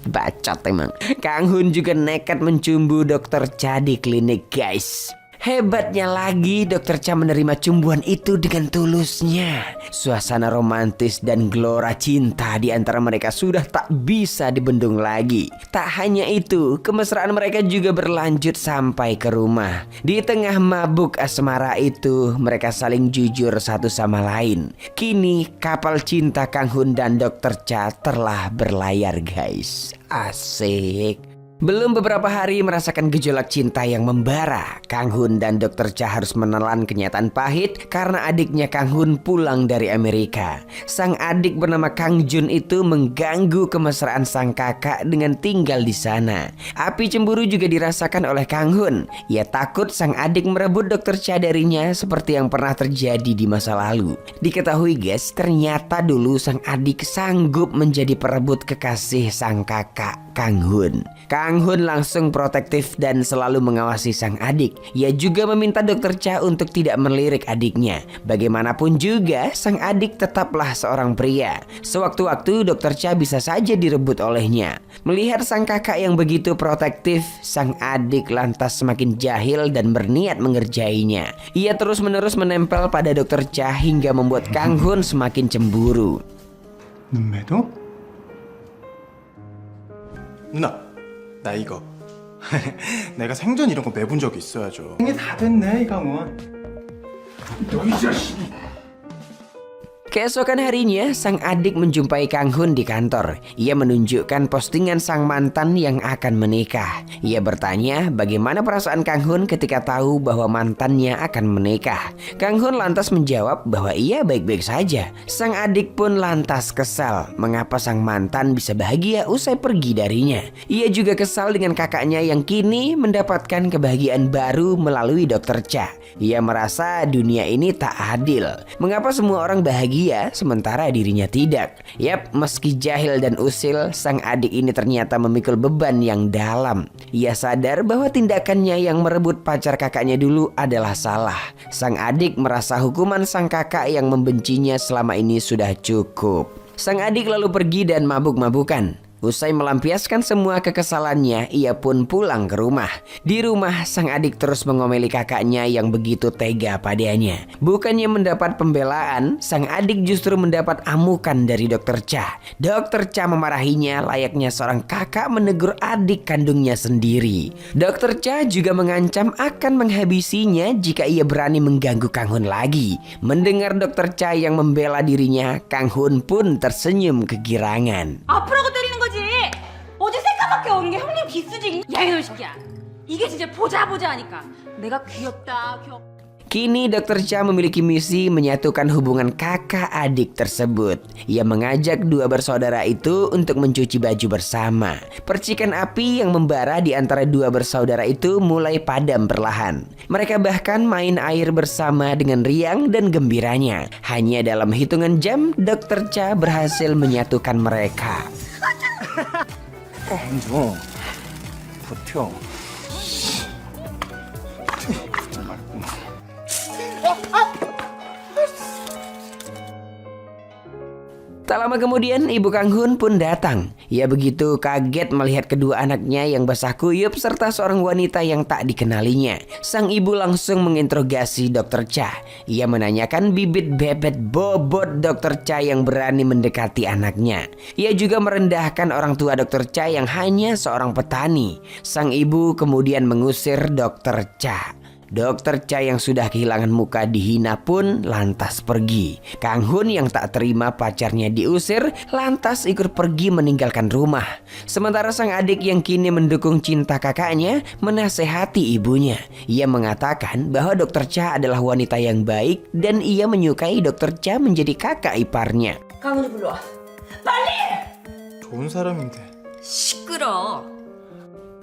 Speaker 1: Bacot emang. Kang Hun juga nekat mencumbu Dr. Cha di klinik, guys. Hebatnya lagi, Dr. Cha menerima cumbuan itu dengan tulusnya. Suasana romantis dan gelora cinta di antara mereka sudah tak bisa dibendung lagi. Tak hanya itu, kemesraan mereka juga berlanjut sampai ke rumah. Di tengah mabuk asmara itu, mereka saling jujur satu sama lain. Kini kapal cinta Kang Hun dan Dr. Cha telah berlayar, guys. Asik. Belum beberapa hari merasakan gejolak cinta yang membara, Kang Hun dan Dr. Cha harus menelan kenyataan pahit karena adiknya Kang Hun pulang dari Amerika. Sang adik bernama Kang Jun itu mengganggu kemesraan sang kakak dengan tinggal di sana. Api cemburu juga dirasakan oleh Kang Hun. Ia takut sang adik merebut Dr. Cha darinya seperti yang pernah terjadi di masa lalu. Diketahui guys, ternyata dulu sang adik sanggup menjadi perebut kekasih sang kakak Kang Hun. Kang Hun langsung protektif dan selalu mengawasi sang adik. Ia juga meminta Dr. Cha untuk tidak melirik adiknya. Bagaimanapun juga, sang adik tetaplah seorang pria. Sewaktu-waktu Dr. Cha bisa saja direbut olehnya. Melihat sang kakak yang begitu protektif, sang adik lantas semakin jahil dan berniat mengerjainya. Ia terus-menerus menempel pada Dr. Cha hingga membuat Kang Hun semakin cemburu.
Speaker 8: 눈매도? 누나, 나 이거 내가 생전 이런 거 매본 적이 있어야죠. 이게 다 됐네, 이강원. 너 이 자식이.
Speaker 1: Keesokan harinya, sang adik menjumpai Kang Hun di kantor. Ia menunjukkan postingan sang mantan yang akan menikah. Ia bertanya bagaimana perasaan Kang Hun ketika tahu bahwa mantannya akan menikah. Kang Hun lantas menjawab bahwa ia baik-baik saja. Sang adik pun lantas kesal mengapa sang mantan bisa bahagia usai pergi darinya. Ia juga kesal dengan kakaknya yang kini mendapatkan kebahagiaan baru melalui Dr. Cha. Ia merasa dunia ini tak adil. Mengapa semua orang bahagia sementara dirinya tidak? Yap, meski jahil dan usil, sang adik ini ternyata memikul beban yang dalam. Ia sadar bahwa tindakannya yang merebut pacar kakaknya dulu adalah salah. Sang adik merasa hukuman sang kakak yang membencinya selama ini sudah cukup. Sang adik lalu pergi dan mabuk-mabukan. Usai melampiaskan semua kekesalannya, ia pun pulang ke rumah. Di rumah, sang adik terus mengomeli kakaknya yang begitu tega padanya. Bukannya mendapat pembelaan, sang adik justru mendapat amukan dari Dr. Cha. Dr. Cha memarahinya layaknya seorang kakak menegur adik kandungnya sendiri. Dr. Cha juga mengancam akan menghabisinya jika ia berani mengganggu Kang Hun lagi. Mendengar Dr. Cha yang membela dirinya, Kang Hun pun tersenyum kegirangan.
Speaker 2: 앞으로고 때리는 거지. 어제 새까맣게 오는 게 형님 기스지. 야 이놈 새끼야. 이게 진짜 보자 하니까. 내가 귀엽다. Kini Dr. Cha memiliki misi menyatukan hubungan kakak adik tersebut. Ia mengajak dua bersaudara itu untuk mencuci baju bersama. Percikan api yang membara di antara dua bersaudara itu mulai padam perlahan. Mereka bahkan main air bersama dengan riang dan gembiranya. Hanya dalam hitungan jam, Dr. Cha berhasil menyatukan mereka.
Speaker 8: 먼저 버텨.
Speaker 1: Tak lama kemudian ibu Kang Hun pun datang. Ia begitu kaget melihat kedua anaknya yang basah kuyup serta seorang wanita yang tak dikenalinya. Sang ibu langsung menginterogasi Dr. Cha. Ia menanyakan bibit bebet bobot Dr. Cha yang berani mendekati anaknya. Ia juga merendahkan orang tua Dr. Cha yang hanya seorang petani. Sang ibu kemudian mengusir Dr. Cha. Dr. Cha yang sudah kehilangan muka dihina pun lantas pergi. Kang Hun yang tak terima pacarnya diusir lantas ikut pergi meninggalkan rumah. Sementara sang adik yang kini mendukung cinta kakaknya menasehati ibunya. Ia mengatakan bahwa Dr. Cha adalah wanita yang baik dan ia menyukai Dr. Cha menjadi kakak iparnya.
Speaker 2: 강훈이 불러와. 빨리!
Speaker 8: 좋은 사람인데.
Speaker 2: 시끄러.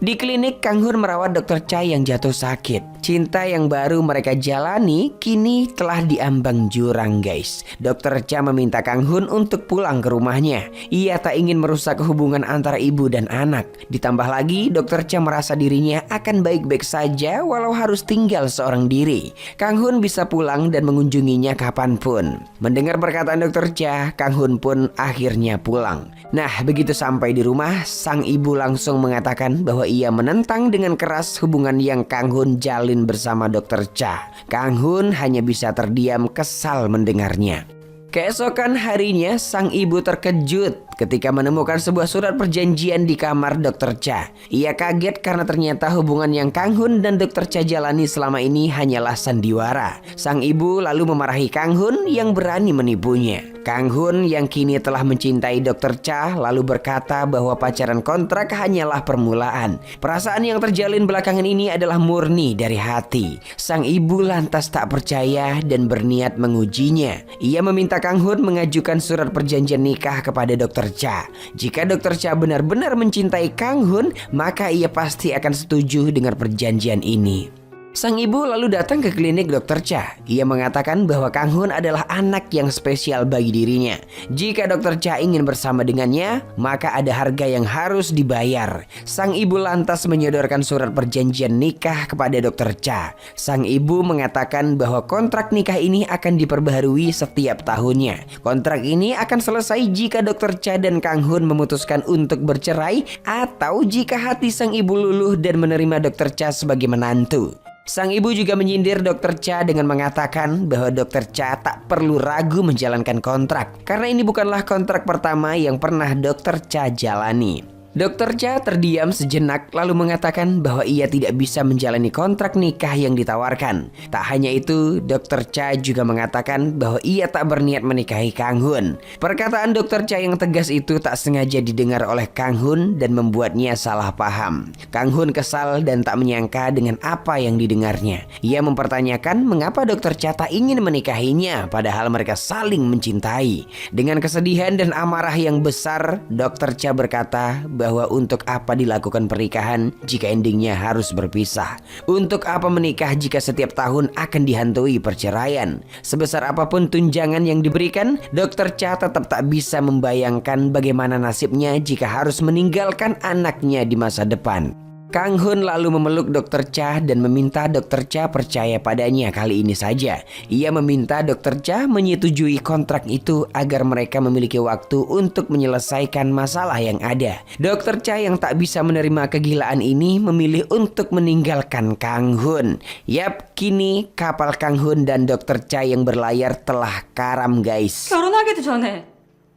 Speaker 1: Di klinik, Kang Hun merawat Dr. Cha yang jatuh sakit. Cinta yang baru mereka jalani kini telah diambang jurang guys. Dr. Cha meminta Kang Hun untuk pulang ke rumahnya. Ia tak ingin merusak hubungan antara ibu dan anak. Ditambah lagi Dr. Cha merasa dirinya akan baik-baik saja walau harus tinggal seorang diri. Kang Hun bisa pulang dan mengunjunginya kapanpun. Mendengar perkataan Dr. Cha, Kang Hun pun akhirnya pulang. Nah, begitu sampai di rumah, sang ibu langsung mengatakan bahwa ia menentang dengan keras hubungan yang Kang Hun jalin bersama Dr. Cha. Kang Hun hanya bisa terdiam kesal mendengarnya. Keesokan harinya sang ibu terkejut ketika menemukan sebuah surat perjanjian di kamar Dr. Cha. Ia kaget karena ternyata hubungan yang Kang Hun dan Dr. Cha jalani selama ini hanyalah sandiwara. Sang ibu lalu memarahi Kang Hun yang berani menipunya. Kang Hun yang kini telah mencintai Dr. Cha lalu berkata bahwa pacaran kontrak hanyalah permulaan. Perasaan yang terjalin belakangan ini adalah murni dari hati. Sang ibu lantas tak percaya dan berniat mengujinya. Ia meminta Kang Hun mengajukan surat perjanjian nikah kepada Dr. Cha. Jika Dr. Cha benar-benar mencintai Kang Hun, maka ia pasti akan setuju dengan perjanjian ini. Sang ibu lalu datang ke klinik Dr. Cha. Ia mengatakan bahwa Kang Hun adalah anak yang spesial bagi dirinya. Jika Dr. Cha ingin bersama dengannya, maka ada harga yang harus dibayar. Sang ibu lantas menyodorkan surat perjanjian nikah kepada Dr. Cha. Sang ibu mengatakan bahwa kontrak nikah ini akan diperbaharui setiap tahunnya. Kontrak ini akan selesai jika Dr. Cha dan Kang Hun memutuskan untuk bercerai atau jika hati sang ibu luluh dan menerima Dr. Cha sebagai menantu. Sang ibu juga menyindir Dr. Cha dengan mengatakan bahwa Dr. Cha tak perlu ragu menjalankan kontrak karena ini bukanlah kontrak pertama yang pernah Dr. Cha jalani. Dr. Cha terdiam sejenak lalu mengatakan bahwa ia tidak bisa menjalani kontrak nikah yang ditawarkan. Tak hanya itu, Dr. Cha juga mengatakan bahwa ia tak berniat menikahi Kang Hun. Perkataan Dr. Cha yang tegas itu tak sengaja didengar oleh Kang Hun dan membuatnya salah paham. Kang Hun kesal dan tak menyangka dengan apa yang didengarnya. Ia mempertanyakan mengapa Dr. Cha tak ingin menikahinya padahal mereka saling mencintai. Dengan kesedihan dan amarah yang besar, Dr. Cha berkata bahwa untuk apa dilakukan pernikahan jika endingnya harus berpisah? Untuk apa menikah jika setiap tahun akan dihantui perceraian? Sebesar apapun tunjangan yang diberikan, Dr. Cha tetap tak bisa membayangkan bagaimana nasibnya jika harus meninggalkan anaknya di masa depan. Kang Hun lalu memeluk Dr. Cha dan meminta Dr. Cha percaya padanya kali ini saja. Ia meminta Dr. Cha menyetujui kontrak itu agar mereka memiliki waktu untuk menyelesaikan masalah yang ada. Dr. Cha yang tak bisa menerima kegilaan ini memilih untuk meninggalkan Kang Hun. Yap, kini kapal Kang Hun dan Dr. Cha yang berlayar telah karam guys.
Speaker 2: 결혼하기도 전에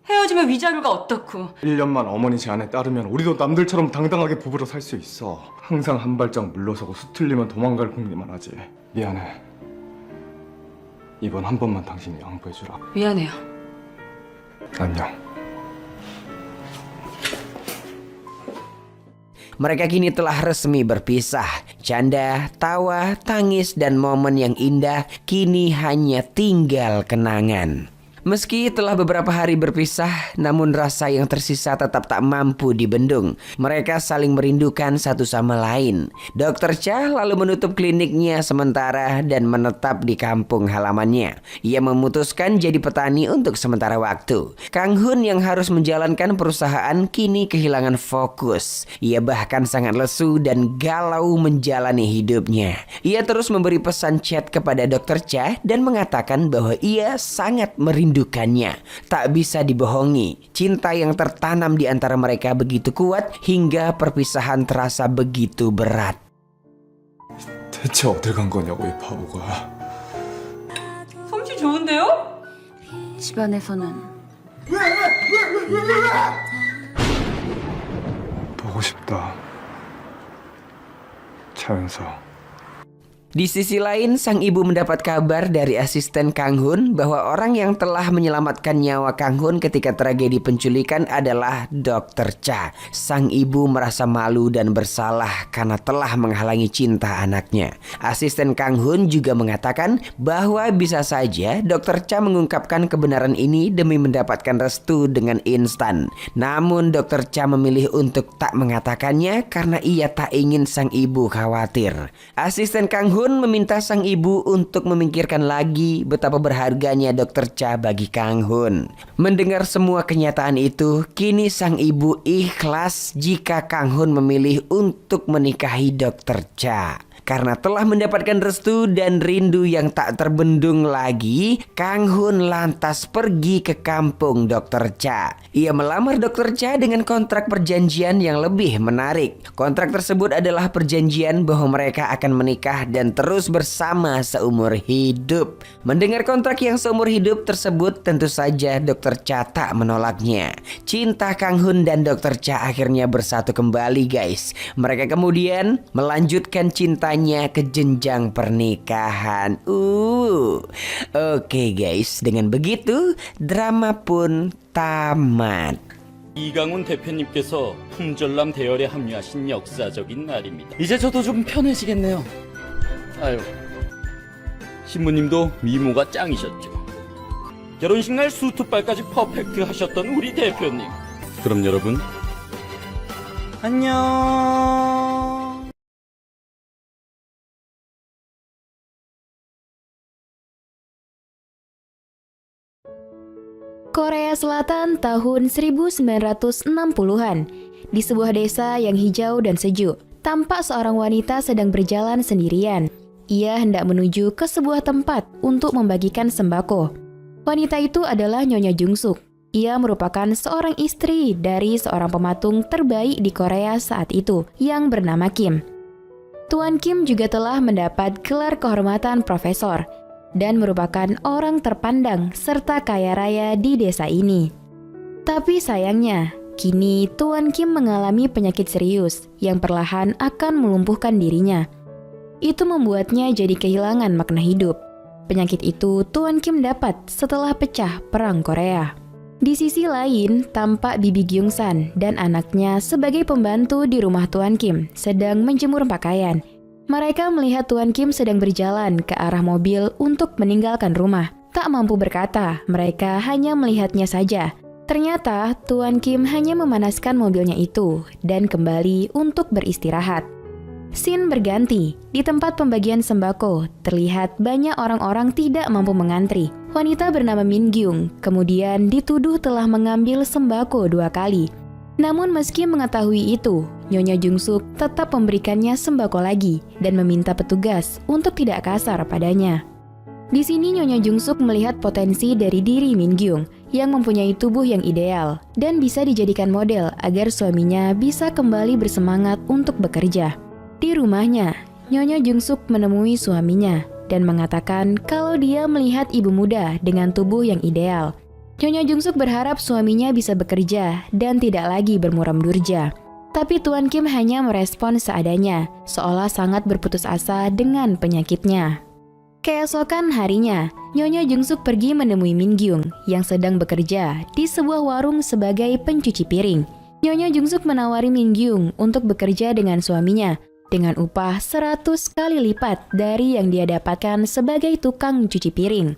Speaker 2: 헤어지면 위자료가 어떻고.
Speaker 3: 1년만 어머니 제안에 따르면 우리도 남들처럼 당당하게 부부로 살 수 있어. 항상 한 발짝 물러서고 수틀리면 도망갈 궁리만 하지. 미안해. 이번 한 번만 당신이 양보해주라.
Speaker 2: 미안해요.
Speaker 3: 안녕.
Speaker 1: Mereka kini telah resmi berpisah. Canda, tawa, tangis, dan momen yang indah kini hanya tinggal kenangan. Meski telah beberapa hari berpisah, namun rasa yang tersisa tetap tak mampu dibendung. Mereka saling merindukan satu sama lain. Dr. Cha lalu menutup kliniknya sementara dan menetap di kampung halamannya. Ia memutuskan jadi petani untuk sementara waktu. Kang Hun yang harus menjalankan perusahaan kini kehilangan fokus. Ia bahkan sangat lesu dan galau menjalani hidupnya. Ia terus memberi pesan chat kepada Dr. Cha dan mengatakan bahwa ia sangat merindukannya. Tak bisa dibohongi, cinta yang tertanam di antara mereka begitu kuat hingga perpisahan terasa begitu berat.
Speaker 3: 대체 어딜 간 거냐고 이 바보가.
Speaker 2: 솜씨 좋은데요?
Speaker 6: 집안에서는
Speaker 3: 보고 싶다. 차윤서.
Speaker 1: Di sisi lain, sang ibu mendapat kabar dari asisten Kang Hun bahwa orang yang telah menyelamatkan nyawa Kang Hun ketika tragedi penculikan adalah Dr. Cha. Sang ibu merasa malu dan bersalah karena telah menghalangi cinta anaknya. Asisten Kang Hun juga mengatakan bahwa bisa saja Dr. Cha mengungkapkan kebenaran ini demi mendapatkan restu dengan instan. Namun Dr. Cha memilih untuk tak mengatakannya karena ia tak ingin sang ibu khawatir. Asisten Kang Hun meminta sang ibu untuk memikirkan lagi betapa berharganya Dr. Cha bagi Kang Hun. Mendengar semua kenyataan itu, kini sang ibu ikhlas jika Kang Hun memilih untuk menikahi Dr. Cha. Karena telah mendapatkan restu dan rindu yang tak terbendung lagi, Kang Hun lantas pergi ke kampung Dr. Cha. Ia melamar Dr. Cha dengan kontrak perjanjian yang lebih menarik. Kontrak tersebut adalah perjanjian bahwa mereka akan menikah dan terus bersama seumur hidup. Mendengar kontrak yang seumur hidup tersebut, tentu saja Dr. Cha tak menolaknya. Cinta Kang Hun dan Dr. Cha akhirnya bersatu kembali, guys. Mereka kemudian melanjutkan cintanya ke jenjang pernikahan. Oke guys, dengan begitu drama pun tamat.
Speaker 5: 이강훈 대표님께서 품절남 대열에 합류하신 역사적인 날입니다. 이제 저도 좀 편해지겠네요. 아유, 신부님도 미모가 짱이셨죠. 결혼식 날 수트발까지 퍼펙트 하셨던 우리 대표님. 그럼 여러분, 안녕.
Speaker 9: Korea Selatan tahun 1960-an. Di sebuah desa yang hijau dan sejuk, tampak seorang wanita sedang berjalan sendirian. Ia hendak menuju ke sebuah tempat untuk membagikan sembako. Wanita itu adalah Nyonya Jungsuk. Ia merupakan seorang istri dari seorang pematung terbaik di Korea saat itu yang bernama Kim. Tuan Kim juga telah mendapat gelar kehormatan profesor dan merupakan orang terpandang serta kaya raya di desa ini. Tapi sayangnya, kini Tuan Kim mengalami penyakit serius yang perlahan akan melumpuhkan dirinya. Itu membuatnya jadi kehilangan makna hidup. Penyakit itu Tuan Kim dapat setelah pecah Perang Korea. Di sisi lain, tampak Bibi Gyeongsan dan anaknya sebagai pembantu di rumah Tuan Kim sedang menjemur pakaian. Mereka melihat Tuan Kim sedang berjalan ke arah mobil untuk meninggalkan rumah. Tak mampu berkata, mereka hanya melihatnya saja. Ternyata Tuan Kim hanya memanaskan mobilnya itu dan kembali untuk beristirahat. Scene berganti. Di tempat pembagian sembako, terlihat banyak orang-orang tidak mampu mengantri. Wanita bernama Min Gyung kemudian dituduh telah mengambil sembako 2 kali. Namun meski mengetahui itu, Nyonya Jungsuk tetap memberikannya sembako lagi dan meminta petugas untuk tidak kasar padanya. Di sini Nyonya Jungsuk melihat potensi dari diri Min Gyung yang mempunyai tubuh yang ideal dan bisa dijadikan model agar suaminya bisa kembali bersemangat untuk bekerja. Di rumahnya, Nyonya Jungsuk menemui suaminya dan mengatakan kalau dia melihat ibu muda dengan tubuh yang ideal. Nyonya Jungsuk berharap suaminya bisa bekerja dan tidak lagi bermuram durja. Tapi Tuan Kim hanya merespon seadanya, seolah sangat berputus asa dengan penyakitnya. Keesokan harinya, Nyonya Jungsuk pergi menemui Min Gyung yang sedang bekerja di sebuah warung sebagai pencuci piring. Nyonya Jungsuk menawari Min Gyung untuk bekerja dengan suaminya dengan upah 100 kali lipat dari yang dia dapatkan sebagai tukang cuci piring.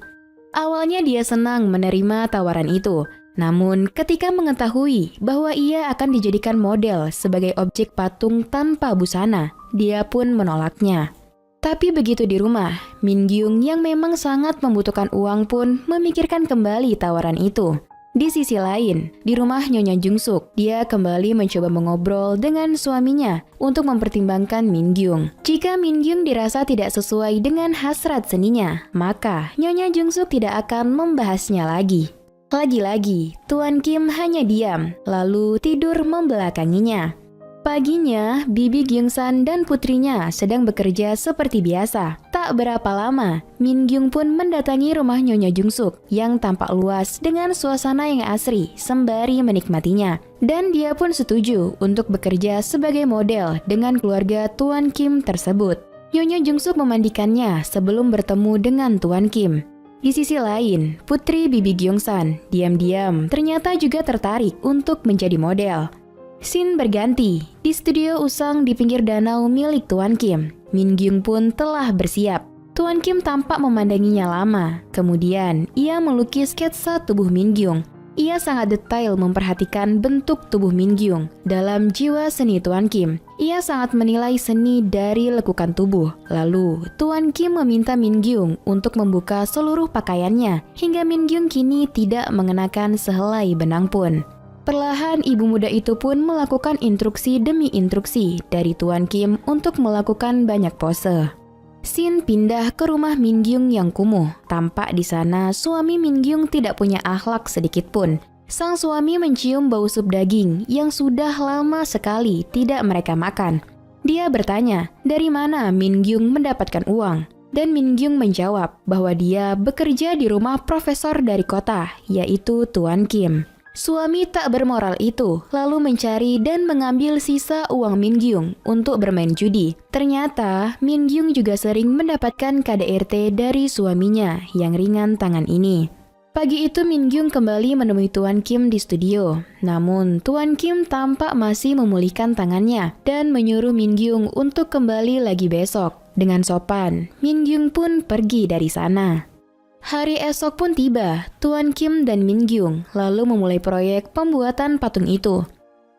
Speaker 9: Awalnya dia senang menerima tawaran itu, namun ketika mengetahui bahwa ia akan dijadikan model sebagai objek patung tanpa busana, dia pun menolaknya. Tapi begitu di rumah, Min Gyung yang memang sangat membutuhkan uang pun memikirkan kembali tawaran itu. Di sisi lain, di rumah Nyonya Jungsuk, dia kembali mencoba mengobrol dengan suaminya untuk mempertimbangkan Min Gyung. Jika Min Gyung dirasa tidak sesuai dengan hasrat seninya, maka Nyonya Jungsuk tidak akan membahasnya lagi. Lagi-lagi, Tuan Kim hanya diam, lalu tidur membelakanginya. Paginya, Bibi Gyeongsan dan putrinya sedang bekerja seperti biasa. Tak berapa lama, Min Gyung pun mendatangi rumah Nyonya Jungsuk yang tampak luas dengan suasana yang asri sembari menikmatinya. Dan dia pun setuju untuk bekerja sebagai model dengan keluarga Tuan Kim tersebut. Nyonya Jungsuk memandikannya sebelum bertemu dengan Tuan Kim. Di sisi lain, putri Bibi Gyeongsan diam-diam ternyata juga tertarik untuk menjadi model. Scene berganti. Di studio usang di pinggir danau milik Tuan Kim, Min Gyung pun telah bersiap. Tuan Kim tampak memandanginya lama. Kemudian, ia melukis sketsa tubuh Min Gyung. Ia sangat detail memperhatikan bentuk tubuh Min Gyung. Dalam jiwa seni Tuan Kim, ia sangat menilai seni dari lekukan tubuh. Lalu, Tuan Kim meminta Min Gyung untuk membuka seluruh pakaiannya, hingga Min Gyung kini tidak mengenakan sehelai benang pun. Perlahan ibu muda itu pun melakukan instruksi demi instruksi dari Tuan Kim untuk melakukan banyak pose. Scene pindah ke rumah Min Gyung yang kumuh. Tampak di sana suami Min Gyung tidak punya akhlak sedikit pun. Sang suami mencium bau sup daging yang sudah lama sekali tidak mereka makan. Dia bertanya, dari mana Min Gyung mendapatkan uang? Dan Min Gyung menjawab bahwa dia bekerja di rumah profesor dari kota, yaitu Tuan Kim. Suami tak bermoral itu lalu mencari dan mengambil sisa uang Min Gyung untuk bermain judi. Ternyata Min Gyung juga sering mendapatkan KDRT dari suaminya yang ringan tangan ini. Pagi itu Min Gyung kembali menemui Tuan Kim di studio. Namun Tuan Kim tampak masih memulihkan tangannya dan menyuruh Min Gyung untuk kembali lagi besok. Dengan sopan, Min Gyung pun pergi dari sana. Hari esok pun tiba, Tuan Kim dan Min Gyung lalu memulai proyek pembuatan patung itu.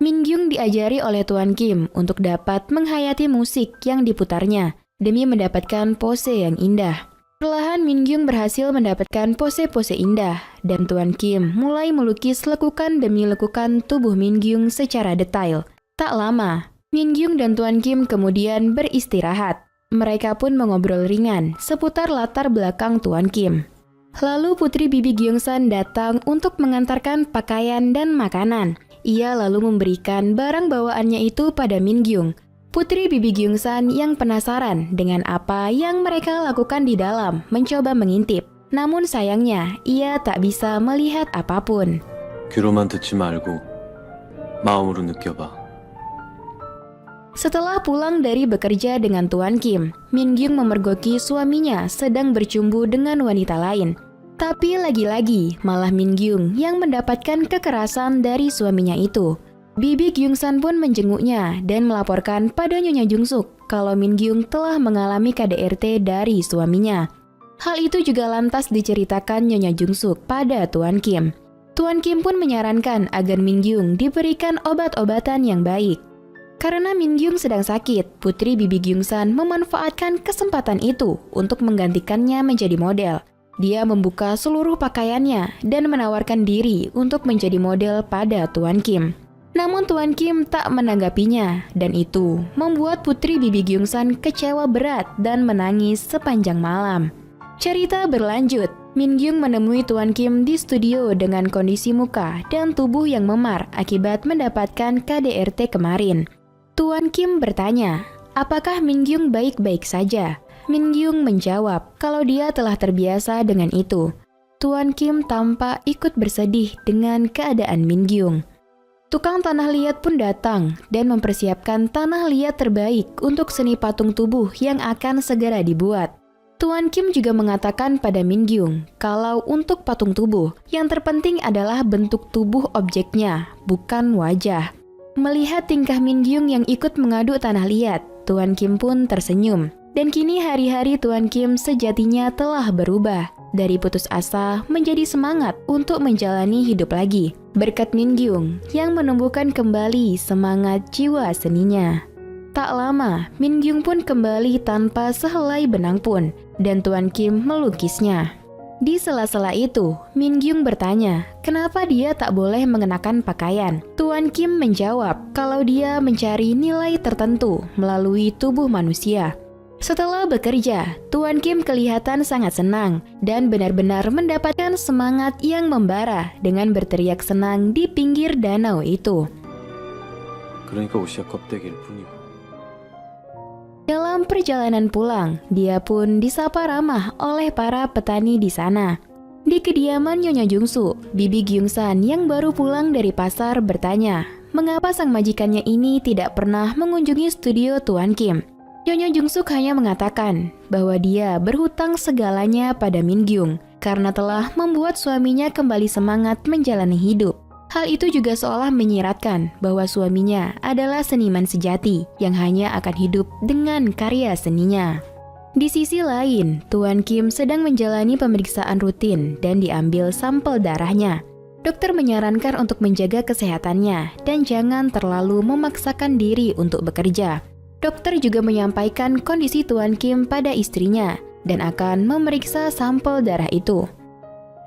Speaker 9: Min Gyung diajari oleh Tuan Kim untuk dapat menghayati musik yang diputarnya demi mendapatkan pose yang indah. Perlahan Min Gyung berhasil mendapatkan pose-pose indah dan Tuan Kim mulai melukis lekukan demi lekukan tubuh Min Gyung secara detail. Tak lama, Min Gyung dan Tuan Kim kemudian beristirahat. Mereka pun mengobrol ringan seputar latar belakang Tuan Kim. Lalu putri bibi Gyeongsan datang untuk mengantarkan pakaian dan makanan. Ia lalu memberikan barang bawaannya itu pada Min Gyung. Putri bibi Gyeongsan yang penasaran dengan apa yang mereka lakukan di dalam mencoba mengintip. Namun sayangnya, ia tak bisa melihat apapun.
Speaker 10: 귀로만 듣지 말고 마음으로 느껴봐.
Speaker 9: Setelah pulang dari bekerja dengan Tuan Kim, Min Gyung memergoki suaminya sedang bercumbu dengan wanita lain. Tapi lagi-lagi malah Min Gyung yang mendapatkan kekerasan dari suaminya itu. Bibi Gyeongsan pun menjenguknya dan melaporkan pada Nyonya Jungsuk kalau Min Gyung telah mengalami KDRT dari suaminya. Hal itu juga lantas diceritakan Nyonya Jungsuk pada Tuan Kim. Tuan Kim pun menyarankan agar Min Gyung diberikan obat-obatan yang baik. Karena Min Gyung sedang sakit, putri bibi Gyeongsan memanfaatkan kesempatan itu untuk menggantikannya menjadi model. Dia membuka seluruh pakaiannya dan menawarkan diri untuk menjadi model pada Tuan Kim. Namun Tuan Kim tak menanggapinya dan itu membuat putri bibi Gyeongsan kecewa berat dan menangis sepanjang malam. Cerita berlanjut, Min Gyung menemui Tuan Kim di studio dengan kondisi muka dan tubuh yang memar akibat mendapatkan KDRT kemarin. Tuan Kim bertanya, apakah Min Gyung baik-baik saja? Min Gyung menjawab kalau dia telah terbiasa dengan itu. Tuan Kim tampak ikut bersedih dengan keadaan Min Gyung. Tukang tanah liat pun datang dan mempersiapkan tanah liat terbaik untuk seni patung tubuh yang akan segera dibuat. Tuan Kim juga mengatakan pada Min Gyung kalau untuk patung tubuh, yang terpenting adalah bentuk tubuh objeknya, bukan wajah. Melihat tingkah Min Gyung yang ikut mengadu tanah liat, Tuan Kim pun tersenyum. Dan kini hari-hari Tuan Kim sejatinya telah berubah. Dari putus asa menjadi semangat untuk menjalani hidup lagi. Berkat Min Gyung yang menumbuhkan kembali semangat jiwa seninya. Tak lama, Min Gyung pun kembali tanpa sehelai benang pun. Dan Tuan Kim melukisnya. Di sela-sela itu, Min Gyung bertanya, kenapa dia tak boleh mengenakan pakaian? Tuan Kim menjawab kalau dia mencari nilai tertentu melalui tubuh manusia. Setelah bekerja, Tuan Kim kelihatan sangat senang dan benar-benar mendapatkan semangat yang membara dengan berteriak senang di pinggir danau itu.
Speaker 10: 그러니까 옷이 껍데기일 뿐이고.
Speaker 9: Dalam perjalanan pulang, dia pun disapa ramah oleh para petani di sana. Di kediaman Nyonya Jungsu, bibi Gyeongsan yang baru pulang dari pasar bertanya, mengapa sang majikannya ini tidak pernah mengunjungi studio Tuan Kim. Nyonya Jungsuk hanya mengatakan bahwa dia berhutang segalanya pada Min Gyung karena telah membuat suaminya kembali semangat menjalani hidup. Hal itu juga seolah menyiratkan bahwa suaminya adalah seniman sejati yang hanya akan hidup dengan karya seninya. Di sisi lain, Tuan Kim sedang menjalani pemeriksaan rutin dan diambil sampel darahnya. Dokter menyarankan untuk menjaga kesehatannya dan jangan terlalu memaksakan diri untuk bekerja. Dokter juga menyampaikan kondisi Tuan Kim pada istrinya dan akan memeriksa sampel darah itu.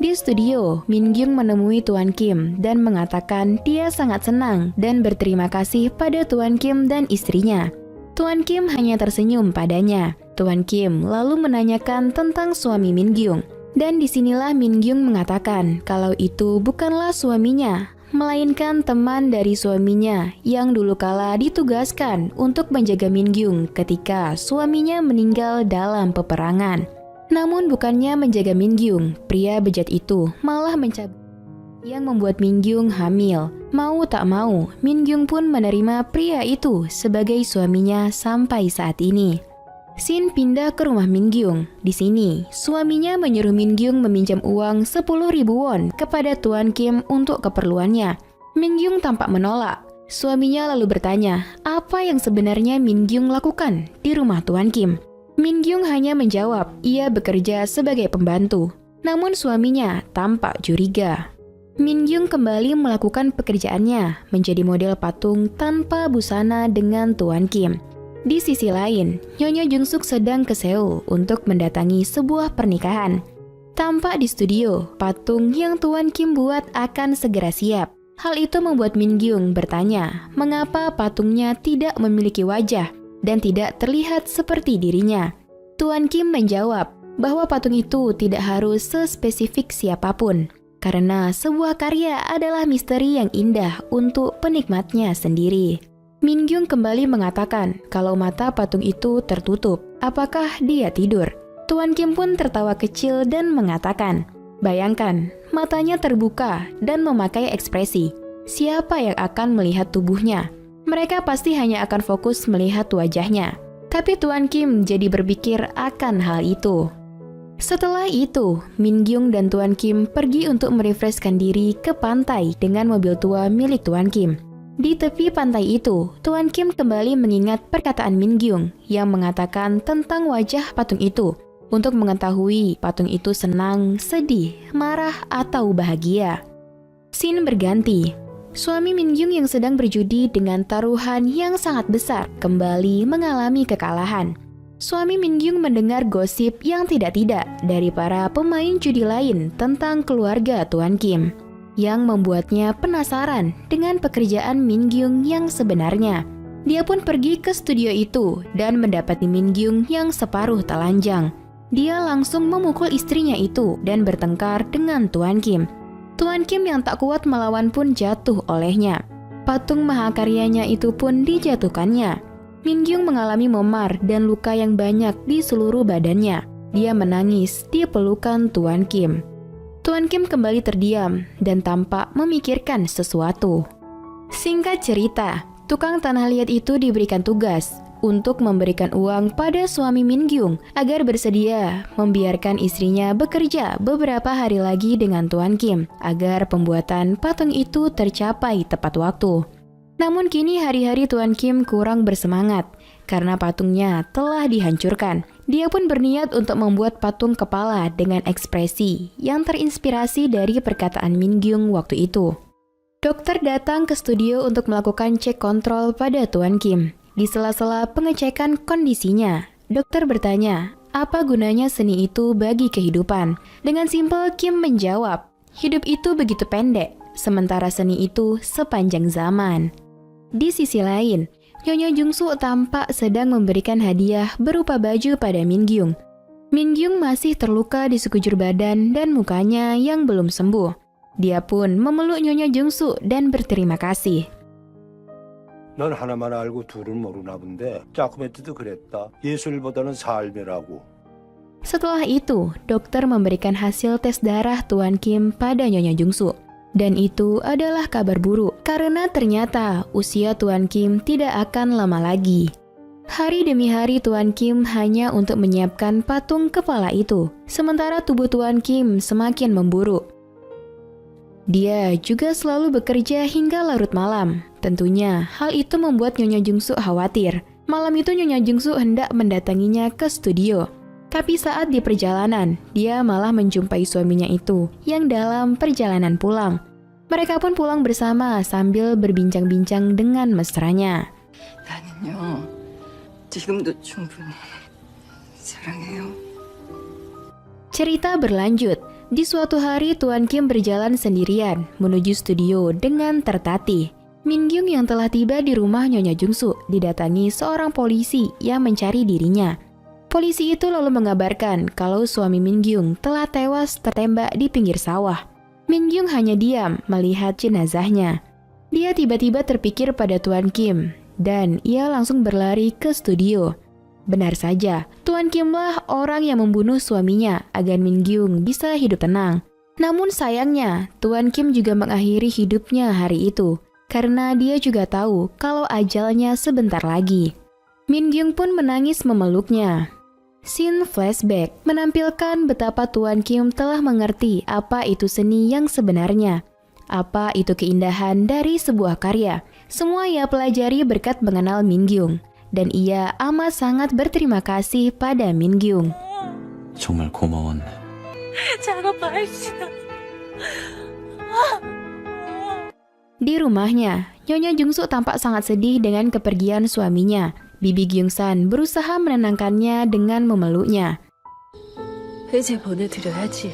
Speaker 9: Di studio, Min Gyung menemui Tuan Kim dan mengatakan dia sangat senang dan berterima kasih pada Tuan Kim dan istrinya. Tuan Kim hanya tersenyum padanya. Tuan Kim lalu menanyakan tentang suami Min Gyung. Dan disinilah Min Gyung mengatakan kalau itu bukanlah suaminya, melainkan teman dari suaminya yang dulu kala ditugaskan untuk menjaga Min Gyung ketika suaminya meninggal dalam peperangan. Namun bukannya menjaga Min Gyung, pria bejat itu malah mencabut yang membuat Min Gyung hamil. Mau tak mau, Min Gyung pun menerima pria itu sebagai suaminya sampai saat ini. Shin pindah ke rumah Min Gyung. Di sini, suaminya menyuruh Min Gyung meminjam uang 10.000 won kepada Tuan Kim untuk keperluannya. Min Gyung tampak menolak. Suaminya lalu bertanya, apa yang sebenarnya Min Gyung lakukan di rumah Tuan Kim. Min Gyung hanya menjawab, ia bekerja sebagai pembantu. Namun suaminya tampak curiga. Min Gyung kembali melakukan pekerjaannya, menjadi model patung tanpa busana dengan Tuan Kim. Di sisi lain, Nyonya Jungsuk sedang ke Seoul untuk mendatangi sebuah pernikahan. Tampak di studio, patung yang Tuan Kim buat akan segera siap. Hal itu membuat Min Gyung bertanya, mengapa patungnya tidak memiliki wajah dan tidak terlihat seperti dirinya. Tuan Kim menjawab bahwa patung itu tidak harus sespesifik siapapun, karena sebuah karya adalah misteri yang indah untuk penikmatnya sendiri. Min Gyung kembali mengatakan kalau mata patung itu tertutup. Apakah dia tidur? Tuan Kim pun tertawa kecil dan mengatakan, bayangkan, matanya terbuka dan memakai ekspresi. Siapa yang akan melihat tubuhnya? Mereka pasti hanya akan fokus melihat wajahnya. Tapi Tuan Kim jadi berpikir akan hal itu. Setelah itu, Min Gyung dan Tuan Kim pergi untuk merefreshkan diri ke pantai dengan mobil tua milik Tuan Kim. Di tepi pantai itu, Tuan Kim kembali mengingat perkataan Min Gyung yang mengatakan tentang wajah patung itu untuk mengetahui patung itu senang, sedih, marah, atau bahagia. Scene berganti. Suami Min Gyung yang sedang berjudi dengan taruhan yang sangat besar kembali mengalami kekalahan. Suami Min Gyung mendengar gosip yang tidak-tidak dari para pemain judi lain tentang keluarga Tuan Kim, yang membuatnya penasaran dengan pekerjaan Min Gyung yang sebenarnya. Dia pun pergi ke studio itu dan mendapati Min Gyung yang separuh telanjang. Dia langsung memukul istrinya itu dan bertengkar dengan Tuan Kim. Tuan Kim yang tak kuat melawan pun jatuh olehnya. Patung mahakaryanya itu pun dijatuhkannya. Min Gyung mengalami memar dan luka yang banyak di seluruh badannya. Dia menangis di pelukan Tuan Kim. Tuan Kim kembali terdiam dan tampak memikirkan sesuatu. Singkat cerita, tukang tanah liat itu diberikan tugas untuk memberikan uang pada suami Min Gyung agar bersedia membiarkan istrinya bekerja beberapa hari lagi dengan Tuan Kim agar pembuatan patung itu tercapai tepat waktu. Namun kini hari-hari Tuan Kim kurang bersemangat karena patungnya telah dihancurkan. Dia pun berniat untuk membuat patung kepala dengan ekspresi yang terinspirasi dari perkataan Min Gyung waktu itu. Dokter datang ke studio untuk melakukan cek kontrol pada Tuan Kim. Di sela-sela pengecekan kondisinya, dokter bertanya, apa gunanya seni itu bagi kehidupan? Dengan simpel Kim menjawab, hidup itu begitu pendek, sementara seni itu sepanjang zaman. Di sisi lain, Nyonya Jungsuk tampak sedang memberikan hadiah berupa baju pada Min Gyung. Min Gyung masih terluka di sekujur badan dan mukanya yang belum sembuh. Dia pun memeluk Nyonya Jungsuk dan berterima kasih.
Speaker 11: 넌 하나만 알고 둘은 모르나 본데 자쿠멘트도 그랬다. 예술보다는 삶이라고.
Speaker 9: Setelah itu, dokter memberikan hasil tes darah Tuan Kim pada Nyonya Jungsuk. Dan itu adalah kabar buruk karena ternyata usia Tuan Kim tidak akan lama lagi. Hari demi hari Tuan Kim hanya untuk menyiapkan patung kepala itu, sementara tubuh Tuan Kim semakin memburuk. Dia juga selalu bekerja hingga larut malam. Tentunya hal itu membuat Nyonya Jungsuk khawatir. Malam itu Nyonya Jungsuk hendak mendatanginya ke studio. Tapi saat di perjalanan, dia malah menjumpai suaminya itu yang dalam perjalanan pulang. Mereka pun pulang bersama sambil berbincang-bincang dengan mesranya.
Speaker 6: 나는요, 지금도 충분히 사랑해요.
Speaker 9: Cerita berlanjut. Di suatu hari, Tuan Kim berjalan sendirian menuju studio dengan tertatih. Min Gyung yang telah tiba di rumah Nyonya Jungsu didatangi seorang polisi yang mencari dirinya. Polisi itu lalu mengabarkan kalau suami Min Gyung telah tewas tertembak di pinggir sawah. Min Gyung hanya diam melihat jenazahnya. Dia tiba-tiba terpikir pada Tuan Kim dan ia langsung berlari ke studio. Benar saja, Tuan Kimlah orang yang membunuh suaminya agar Min Gyung bisa hidup tenang. Namun sayangnya, Tuan Kim juga mengakhiri hidupnya hari itu karena dia juga tahu kalau ajalnya sebentar lagi. Min Gyung pun menangis memeluknya. Scene flashback menampilkan betapa Tuan Kim telah mengerti apa itu seni yang sebenarnya. Apa itu keindahan dari sebuah karya. Semua ia pelajari berkat mengenal Min Gyung. Dan ia amat sangat berterima kasih pada Min Gyung.
Speaker 10: 정말 고마웠네.
Speaker 9: Di rumahnya, Nyonya Jungsu tampak sangat sedih dengan kepergian suaminya. Bibi Gyung-san berusaha menenangkannya dengan memeluknya.
Speaker 6: 이제 보내드려야지.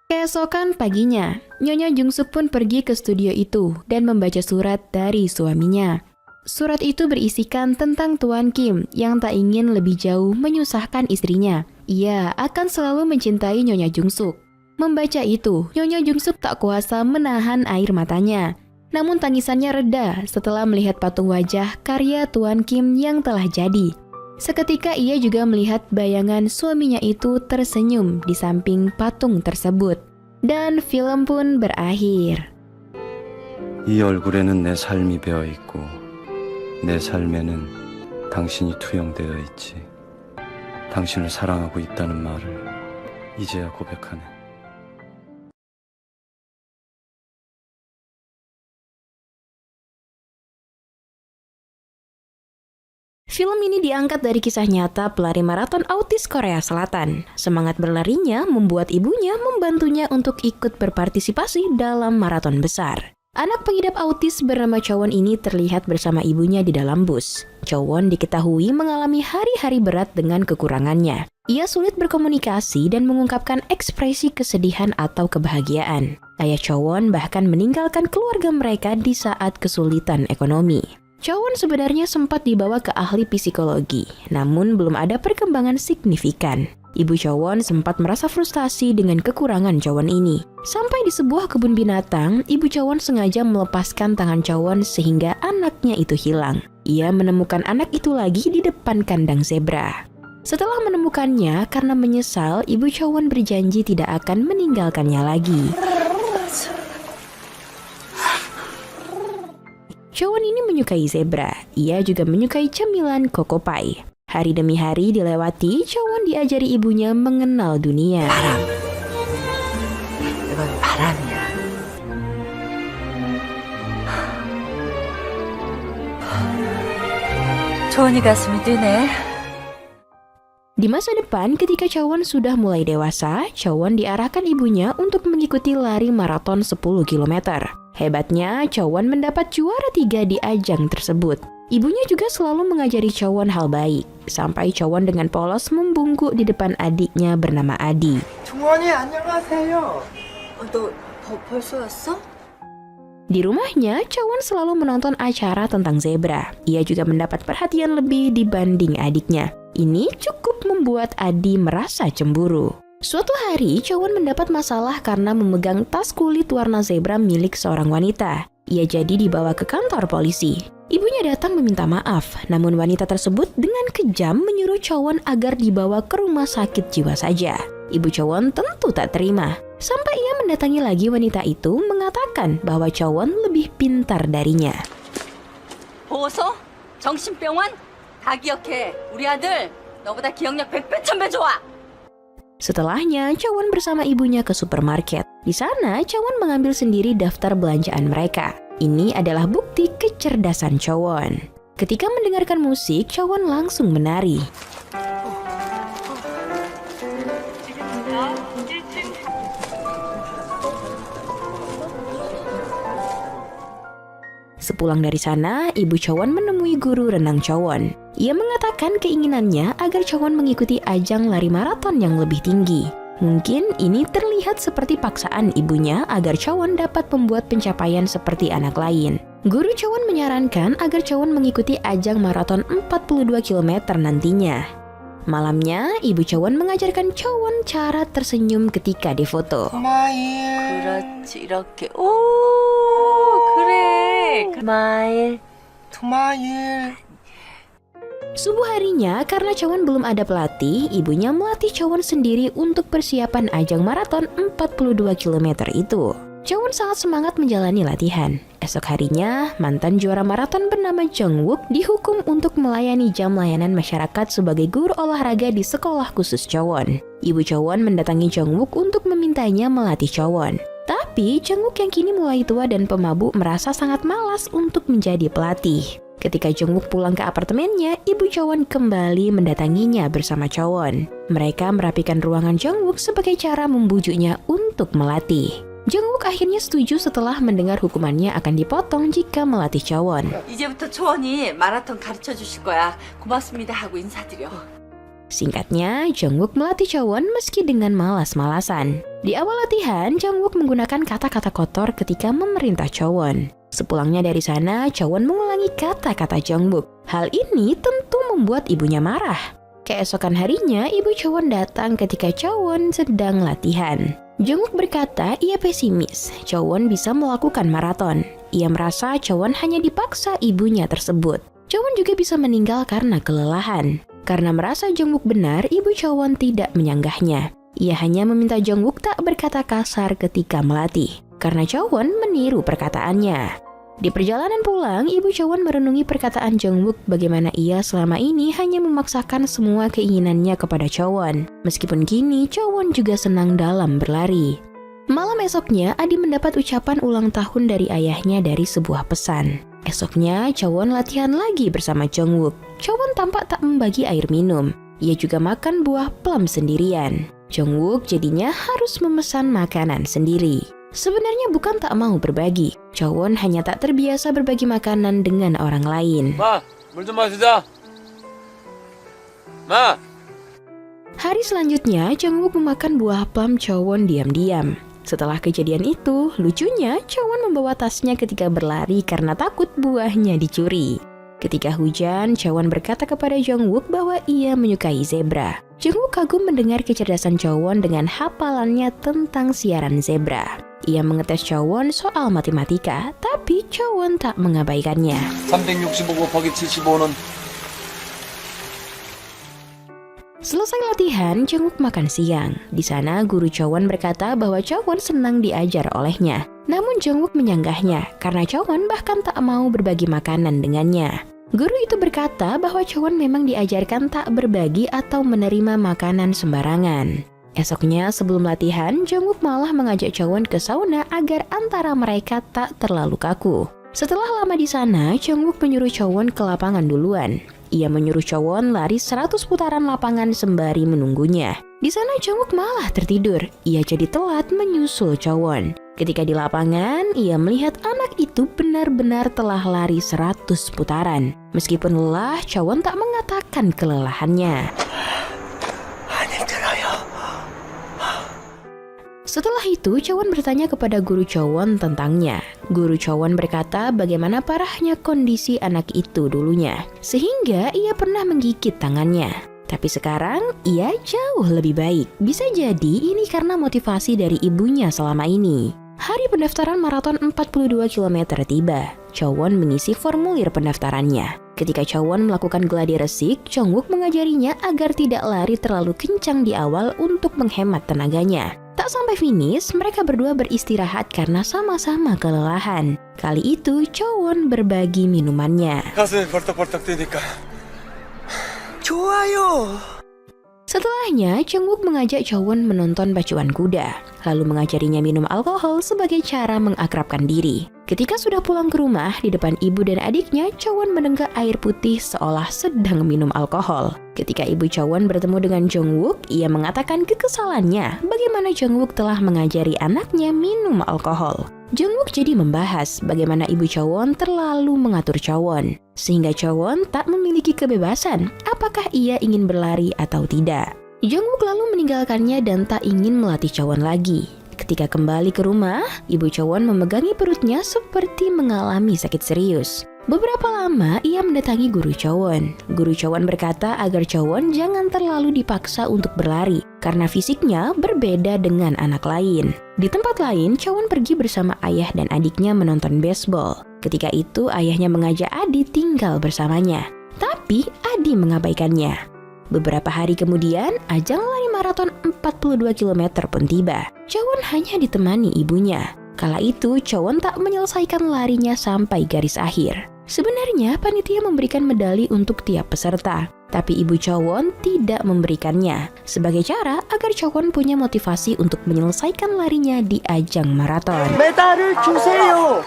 Speaker 9: Keesokan paginya, Nyonya Jungsuk pun pergi ke studio itu dan membaca surat dari suaminya. Surat itu berisikan tentang Tuan Kim yang tak ingin lebih jauh menyusahkan istrinya. Ia akan selalu mencintai Nyonya Jungsuk. Membaca itu, Nyonya Jungsuk tak kuasa menahan air matanya. Namun tangisannya reda setelah melihat patung wajah karya Tuan Kim yang telah jadi. Seketika ia juga melihat bayangan suaminya itu tersenyum di samping patung tersebut. Dan film pun berakhir.
Speaker 10: 이 얼굴에는 내 삶이 배어있고 내 삶에는 당신이 투영되어 있지. 당신을 사랑하고 있다는 말을 이제야 고백하네.
Speaker 9: Film ini diangkat dari kisah nyata pelari maraton autis Korea Selatan. Semangat berlarinya membuat ibunya membantunya untuk ikut berpartisipasi dalam maraton besar. Anak pengidap autis bernama Chowon ini terlihat bersama ibunya di dalam bus. Chowon diketahui mengalami hari-hari berat dengan kekurangannya. Ia sulit berkomunikasi dan mengungkapkan ekspresi kesedihan atau kebahagiaan. Ayah Chowon bahkan meninggalkan keluarga mereka di saat kesulitan ekonomi. Chowon sebenarnya sempat dibawa ke ahli psikologi, namun belum ada perkembangan signifikan. Ibu Chowon sempat merasa frustasi dengan kekurangan Chowon ini. Sampai di sebuah kebun binatang, Ibu Chowon sengaja melepaskan tangan Chowon sehingga anaknya itu hilang. Ia menemukan anak itu lagi di depan kandang zebra. Setelah menemukannya, karena menyesal, Ibu Chowon berjanji tidak akan meninggalkannya lagi. Chowon ini menyukai zebra. Ia juga menyukai cemilan Coco Pie. Hari demi hari dilewati, Chowon diajari ibunya mengenal dunia.
Speaker 6: 이건 바람이야. 초원이 가슴이 뛰네.
Speaker 9: Di masa depan, ketika Chowon sudah mulai dewasa, Chowon diarahkan ibunya untuk mengikuti lari maraton 10 km. Hebatnya, Chowon mendapat juara 3 di ajang tersebut. Ibunya juga selalu mengajari Chowon hal baik, sampai Chowon dengan polos membungkuk di depan adiknya bernama Adi.
Speaker 6: 종원이 안녕하세요. 너 벌써 왔어?
Speaker 9: Di rumahnya, Chowon selalu menonton acara tentang zebra. Ia juga mendapat perhatian lebih dibanding adiknya. Ini cukup membuat Adi merasa cemburu. Suatu hari, Chowon mendapat masalah karena memegang tas kulit warna zebra milik seorang wanita. Ia jadi dibawa ke kantor polisi. Ibunya datang meminta maaf, namun wanita tersebut dengan kejam menyuruh Chowon agar dibawa ke rumah sakit jiwa saja. Ibu Chowon tentu tak terima. Sampai ia mendatangi lagi wanita itu mengatakan bahwa Chowon lebih pintar darinya.
Speaker 2: 보소? 정신병원? 다 기억해. 우리 아들 너보다 기억력 100배 1000배 좋아.
Speaker 9: Setelahnya, Chowon bersama ibunya ke supermarket. Di sana, Chowon mengambil sendiri daftar belanjaan mereka. Ini adalah bukti kecerdasan Chowon. Ketika mendengarkan musik, Chowon langsung menari. Sepulang dari sana, Ibu Chowon menemui guru renang Chowon. Ia mengatakan keinginannya agar Chowon mengikuti ajang lari maraton yang lebih tinggi. Mungkin ini terlihat seperti paksaan ibunya agar Chowon dapat membuat pencapaian seperti anak lain. Guru Chowon menyarankan agar Chowon mengikuti ajang maraton 42 km nantinya. Malamnya, Ibu Chowon mengajarkan Chowon cara tersenyum ketika difoto.
Speaker 6: 그렇지, 이렇게. 오, 그래. 스마일.
Speaker 11: 스마일.
Speaker 9: Subuh harinya, karena Chowon belum ada pelatih, ibunya melatih Chowon sendiri untuk persiapan ajang maraton 42 km itu. Chowon sangat semangat menjalani latihan. Esok harinya, mantan juara maraton bernama Jungwook dihukum untuk melayani jam layanan masyarakat sebagai guru olahraga di sekolah khusus Chowon. Ibu Chowon mendatangi Jungwook untuk memintanya melatih Chowon. Tapi Jungwook yang kini mulai tua dan pemabuk merasa sangat malas untuk menjadi pelatih. Ketika Jungwook pulang ke apartemennya, Ibu Chowon kembali mendatanginya bersama Chowon. Mereka merapikan ruangan Jungwook sebagai cara membujuknya untuk melatih. Jungwook akhirnya setuju setelah mendengar hukumannya akan dipotong jika melatih Chowon.
Speaker 6: 이제부터 초원이 마라톤 가르쳐 주실 거야. 고맙습니다 하고 인사드려.
Speaker 9: Singkatnya, Jungwook melatih Chowon meski dengan malas-malasan. Di awal latihan, Jungwook menggunakan kata-kata kotor ketika memerintah Chowon. Sepulangnya dari sana, Chowon mengulangi kata-kata Jungwook. Hal ini tentu membuat ibunya marah. Keesokan harinya, Ibu Chowon datang ketika Chowon sedang latihan. Jungwook berkata ia pesimis Chowon bisa melakukan maraton. Ia merasa Chowon hanya dipaksa ibunya tersebut. Chowon juga bisa meninggal karena kelelahan. Karena merasa Jungwook benar, Ibu Chowon tidak menyanggahnya. Ia hanya meminta Jungwook tak berkata kasar ketika melatih, karena Chowon meniru perkataannya. Di perjalanan pulang, Ibu Chowon merenungi perkataan Jungwook bagaimana ia selama ini hanya memaksakan semua keinginannya kepada Chowon. Meskipun kini Chowon juga senang dalam berlari. Malam esoknya, Adi mendapat ucapan ulang tahun dari ayahnya dari sebuah pesan. Esoknya, Chowon latihan lagi bersama Jungwook. Chowon tampak tak membagi air minum. Ia juga makan buah plum sendirian. Jungwook jadinya harus memesan makanan sendiri. Sebenarnya bukan tak mau berbagi. Chowon hanya tak terbiasa berbagi makanan dengan orang lain.
Speaker 11: 마, 물 좀 마시자. 마.
Speaker 9: Hari selanjutnya, Jungwook memakan buah plum Chowon diam-diam. Setelah kejadian itu, lucunya Chowon membawa tasnya ketika berlari karena takut buahnya dicuri. Ketika hujan, Chowon berkata kepada Jungwook bahwa ia menyukai zebra. Jungwook kagum mendengar kecerdasan Chowon dengan hafalannya tentang siaran zebra. Ia mengetes Chowon soal matematika, tapi Chowon tak mengabaikannya.
Speaker 11: 365 곱하기 75는
Speaker 9: Selesai latihan, Jungwook makan siang. Di sana, guru Chowon berkata bahwa Chowon senang diajar olehnya. Namun Jungwook menyanggahnya, karena Chowon bahkan tak mau berbagi makanan dengannya. Guru itu berkata bahwa Chowon memang diajarkan tak berbagi atau menerima makanan sembarangan. Esoknya, sebelum latihan, Jungwook malah mengajak Chowon ke sauna agar antara mereka tak terlalu kaku. Setelah lama di sana, Jungwook menyuruh Chowon ke lapangan duluan. Ia menyuruh Chowon lari 100 putaran lapangan sembari menunggunya. Di sana Jungwook malah tertidur. Ia jadi telat menyusul Chowon. Ketika di lapangan, ia melihat anak itu benar-benar telah lari 100 putaran. Meskipun lelah, Chowon tak mengatakan kelelahannya. Setelah itu, Chowon bertanya kepada guru Chowon tentangnya. Guru Chowon berkata bagaimana parahnya kondisi anak itu dulunya, sehingga ia pernah menggigit tangannya. Tapi sekarang, ia jauh lebih baik. Bisa jadi ini karena motivasi dari ibunya selama ini. Hari pendaftaran maraton 42 km tiba. Chowon mengisi formulir pendaftarannya. Ketika Chowon melakukan gladi resik, Jungwook mengajarinya agar tidak lari terlalu kencang di awal untuk menghemat tenaganya. Tak sampai finish, mereka berdua beristirahat karena sama-sama kelelahan. Kali itu, Chowon berbagi minumannya.
Speaker 11: 가슴이 벌떡벌떡 뛰니까.
Speaker 6: 좋아요.
Speaker 9: Setelahnya, Jungwook mengajak Chowon menonton pacuan kuda, lalu mengajarinya minum alkohol sebagai cara mengakrabkan diri. Ketika sudah pulang ke rumah, di depan ibu dan adiknya, Chowon menenggak air putih seolah sedang minum alkohol. Ketika ibu Chowon bertemu dengan Jungwook, ia mengatakan kekesalannya bagaimana Jungwook telah mengajari anaknya minum alkohol. Jungwook jadi membahas bagaimana ibu Chowon terlalu mengatur Chowon, sehingga Chowon tak memiliki kebebasan apakah ia ingin berlari atau tidak. Jungwook lalu meninggalkannya dan tak ingin melatih Chowon lagi. Ketika kembali ke rumah, ibu Chowon memegangi perutnya seperti mengalami sakit serius. Beberapa lama ia mendatangi guru Chowon. Guru Chowon berkata agar Chowon jangan terlalu dipaksa untuk berlari karena fisiknya berbeda dengan anak lain. Di tempat lain, Chowon pergi bersama ayah dan adiknya menonton baseball. Ketika itu ayahnya mengajak Adi tinggal bersamanya, tapi Adi mengabaikannya. Beberapa hari kemudian, ajang lari maraton 42 km pun tiba. Chowon hanya ditemani ibunya. Kala itu, Chowon tak menyelesaikan larinya sampai garis akhir. Sebenarnya, panitia memberikan medali untuk tiap peserta, tapi ibu Chowon tidak memberikannya sebagai cara agar Chowon punya motivasi untuk menyelesaikan larinya di ajang maraton.
Speaker 11: 메달을 주세요.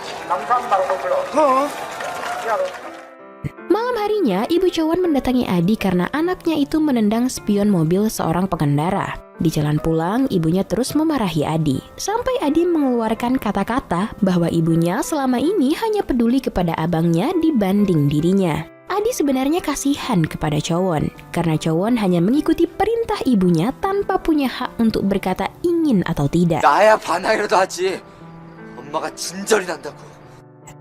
Speaker 9: Malam harinya, ibu Chowon mendatangi Adi karena anaknya itu menendang spion mobil seorang pengendara. Di jalan pulang, ibunya terus memarahi Adi, sampai Adi mengeluarkan kata-kata bahwa ibunya selama ini hanya peduli kepada abangnya dibanding dirinya. Adi sebenarnya kasihan kepada Chowon, karena Chowon hanya mengikuti perintah ibunya tanpa punya hak untuk berkata ingin atau tidak.
Speaker 11: 나야 반항이라도 하지. 엄마가 진절이 난다고.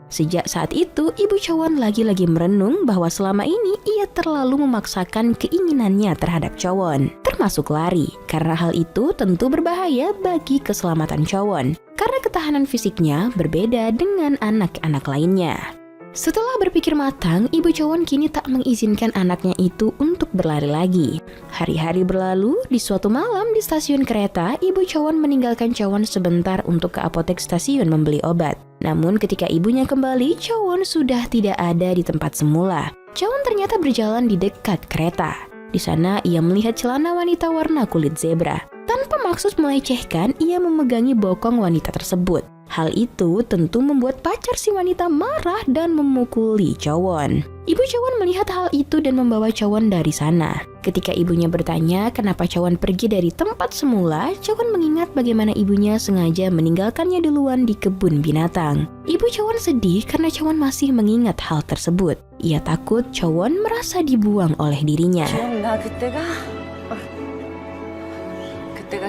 Speaker 9: Sejak saat itu, ibu Chowon lagi-lagi merenung bahwa selama ini ia terlalu memaksakan keinginannya terhadap Chowon, termasuk lari, karena hal itu tentu berbahaya bagi keselamatan Chowon, karena ketahanan fisiknya berbeda dengan anak-anak lainnya. Setelah berpikir matang, ibu Chowon kini tak mengizinkan anaknya itu untuk berlari lagi. Hari-hari berlalu, di suatu malam di stasiun kereta, ibu Chowon meninggalkan Chowon sebentar untuk ke apotek stasiun membeli obat. Namun ketika ibunya kembali, Chowon sudah tidak ada di tempat semula. Chowon ternyata berjalan di dekat kereta. Di sana ia melihat celana wanita warna kulit zebra. Tanpa maksud melecehkan, ia memegangi bokong wanita tersebut. Hal itu tentu membuat pacar si wanita marah dan memukuli Chowon. Ibu Chowon melihat hal itu dan membawa Chowon dari sana. Ketika ibunya bertanya kenapa Chowon pergi dari tempat semula, Chowon mengingat bagaimana ibunya sengaja meninggalkannya duluan di kebun binatang. Ibu Chowon sedih karena Chowon masih mengingat hal tersebut. Ia takut Chowon merasa dibuang oleh dirinya.
Speaker 6: 기억나 그때가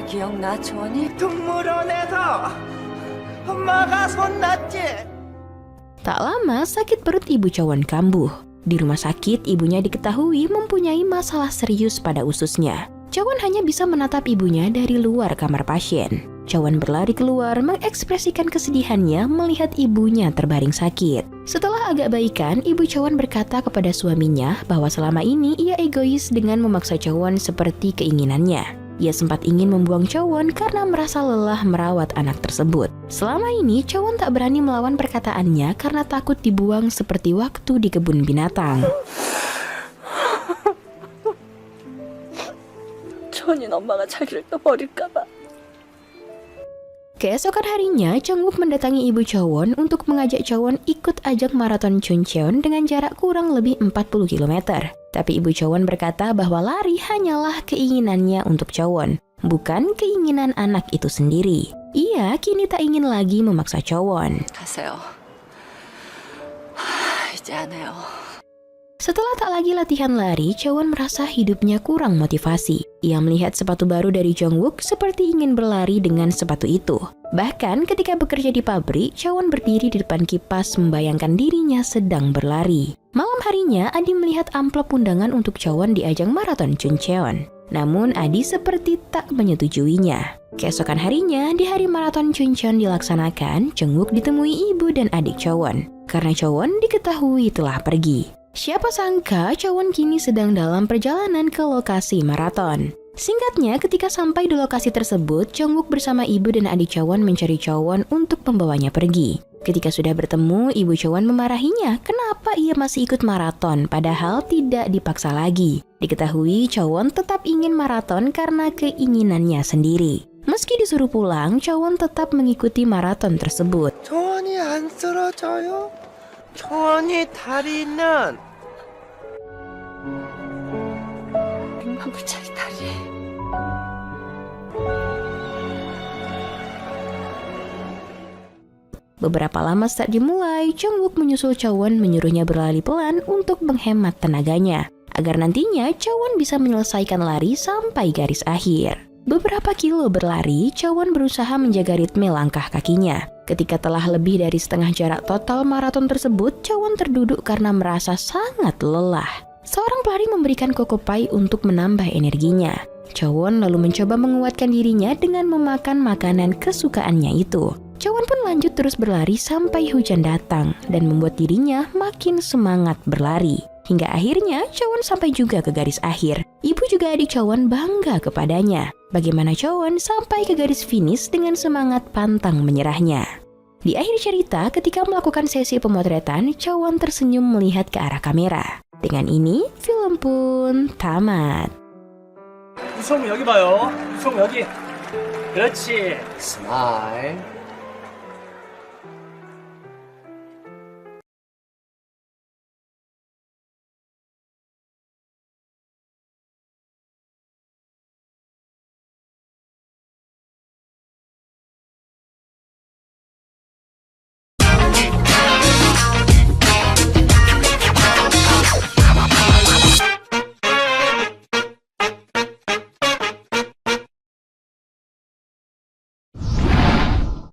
Speaker 6: 기억나 초원이?
Speaker 11: 동물원에서 엄마가 손났지.
Speaker 9: Tak lama, sakit perut ibu Chowon kambuh. Di rumah sakit, ibunya diketahui mempunyai masalah serius pada ususnya. Chowon hanya bisa menatap ibunya dari luar kamar pasien. Chowon berlari keluar mengekspresikan kesedihannya melihat ibunya terbaring sakit. Setelah agak baikan, ibu Chowon berkata kepada suaminya bahwa selama ini ia egois dengan memaksa Chowon seperti keinginannya. Ia sempat ingin membuang Chowon karena merasa lelah merawat anak tersebut. Selama ini, Chowon tak berani melawan perkataannya karena takut dibuang seperti waktu di kebun binatang.
Speaker 6: 초원이는 엄마가 자기를 또 버릴까봐.
Speaker 9: Keesokan harinya, Jungwook mendatangi ibu Chowon untuk mengajak Chowon ikut ajang maraton Chuncheon dengan jarak kurang lebih 40 km. Tapi ibu Chowon berkata bahwa lari hanyalah keinginannya untuk Chowon, bukan keinginan anak itu sendiri. Ia kini tak ingin lagi memaksa Chowon.
Speaker 6: 가세요. 이제 안 해요.
Speaker 9: Setelah tak lagi latihan lari, Chowon merasa hidupnya kurang motivasi. Ia melihat sepatu baru dari Jungwook seperti ingin berlari dengan sepatu itu. Bahkan ketika bekerja di pabrik, Chowon berdiri di depan kipas membayangkan dirinya sedang berlari. Malam harinya, Adi melihat amplop undangan untuk Chowon di ajang maraton Chuncheon. Namun Adi seperti tak menyetujuinya. Keesokan harinya, di hari maraton Chuncheon dilaksanakan, Jungwook ditemui ibu dan adik Chowon. Karena Chowon diketahui telah pergi. Siapa sangka Chowon kini sedang dalam perjalanan ke lokasi maraton. Singkatnya, ketika sampai di lokasi tersebut, Jungwook bersama ibu dan adik Chowon mencari Chowon untuk membawanya pergi. Ketika sudah bertemu, ibu Chowon memarahinya kenapa ia masih ikut maraton padahal tidak dipaksa lagi. Diketahui Chowon tetap ingin maraton karena keinginannya sendiri. Meski disuruh pulang, Chowon tetap mengikuti maraton tersebut.
Speaker 11: 초원이 안 쓰러져요? 초원이 다리는
Speaker 6: 백만불짜리 다리.
Speaker 9: Beberapa lama setelah dimulai, Jungwook menyusul Chowon menyuruhnya berlari pelan untuk menghemat tenaganya, agar nantinya Chowon bisa menyelesaikan lari sampai garis akhir. Beberapa kilo berlari, Chowon berusaha menjaga ritme langkah kakinya. Ketika telah lebih dari setengah jarak total maraton tersebut, Chowon terduduk karena merasa sangat lelah. Seorang pelari memberikan Coco Pie untuk menambah energinya. Chowon lalu mencoba menguatkan dirinya dengan memakan makanan kesukaannya itu. Chowon pun lanjut terus berlari sampai hujan datang dan membuat dirinya makin semangat berlari. Hingga akhirnya Chowon sampai juga ke garis akhir. Ibu juga adik Chowon bangga kepadanya. Bagaimana Chowon sampai ke garis finish dengan semangat pantang menyerahnya. Di akhir cerita, ketika melakukan sesi pemotretan, Chowon tersenyum melihat ke arah kamera. Dengan ini, film pun tamat.
Speaker 5: 유성 여기 봐요. 유성 여기. 그렇지. 스마일.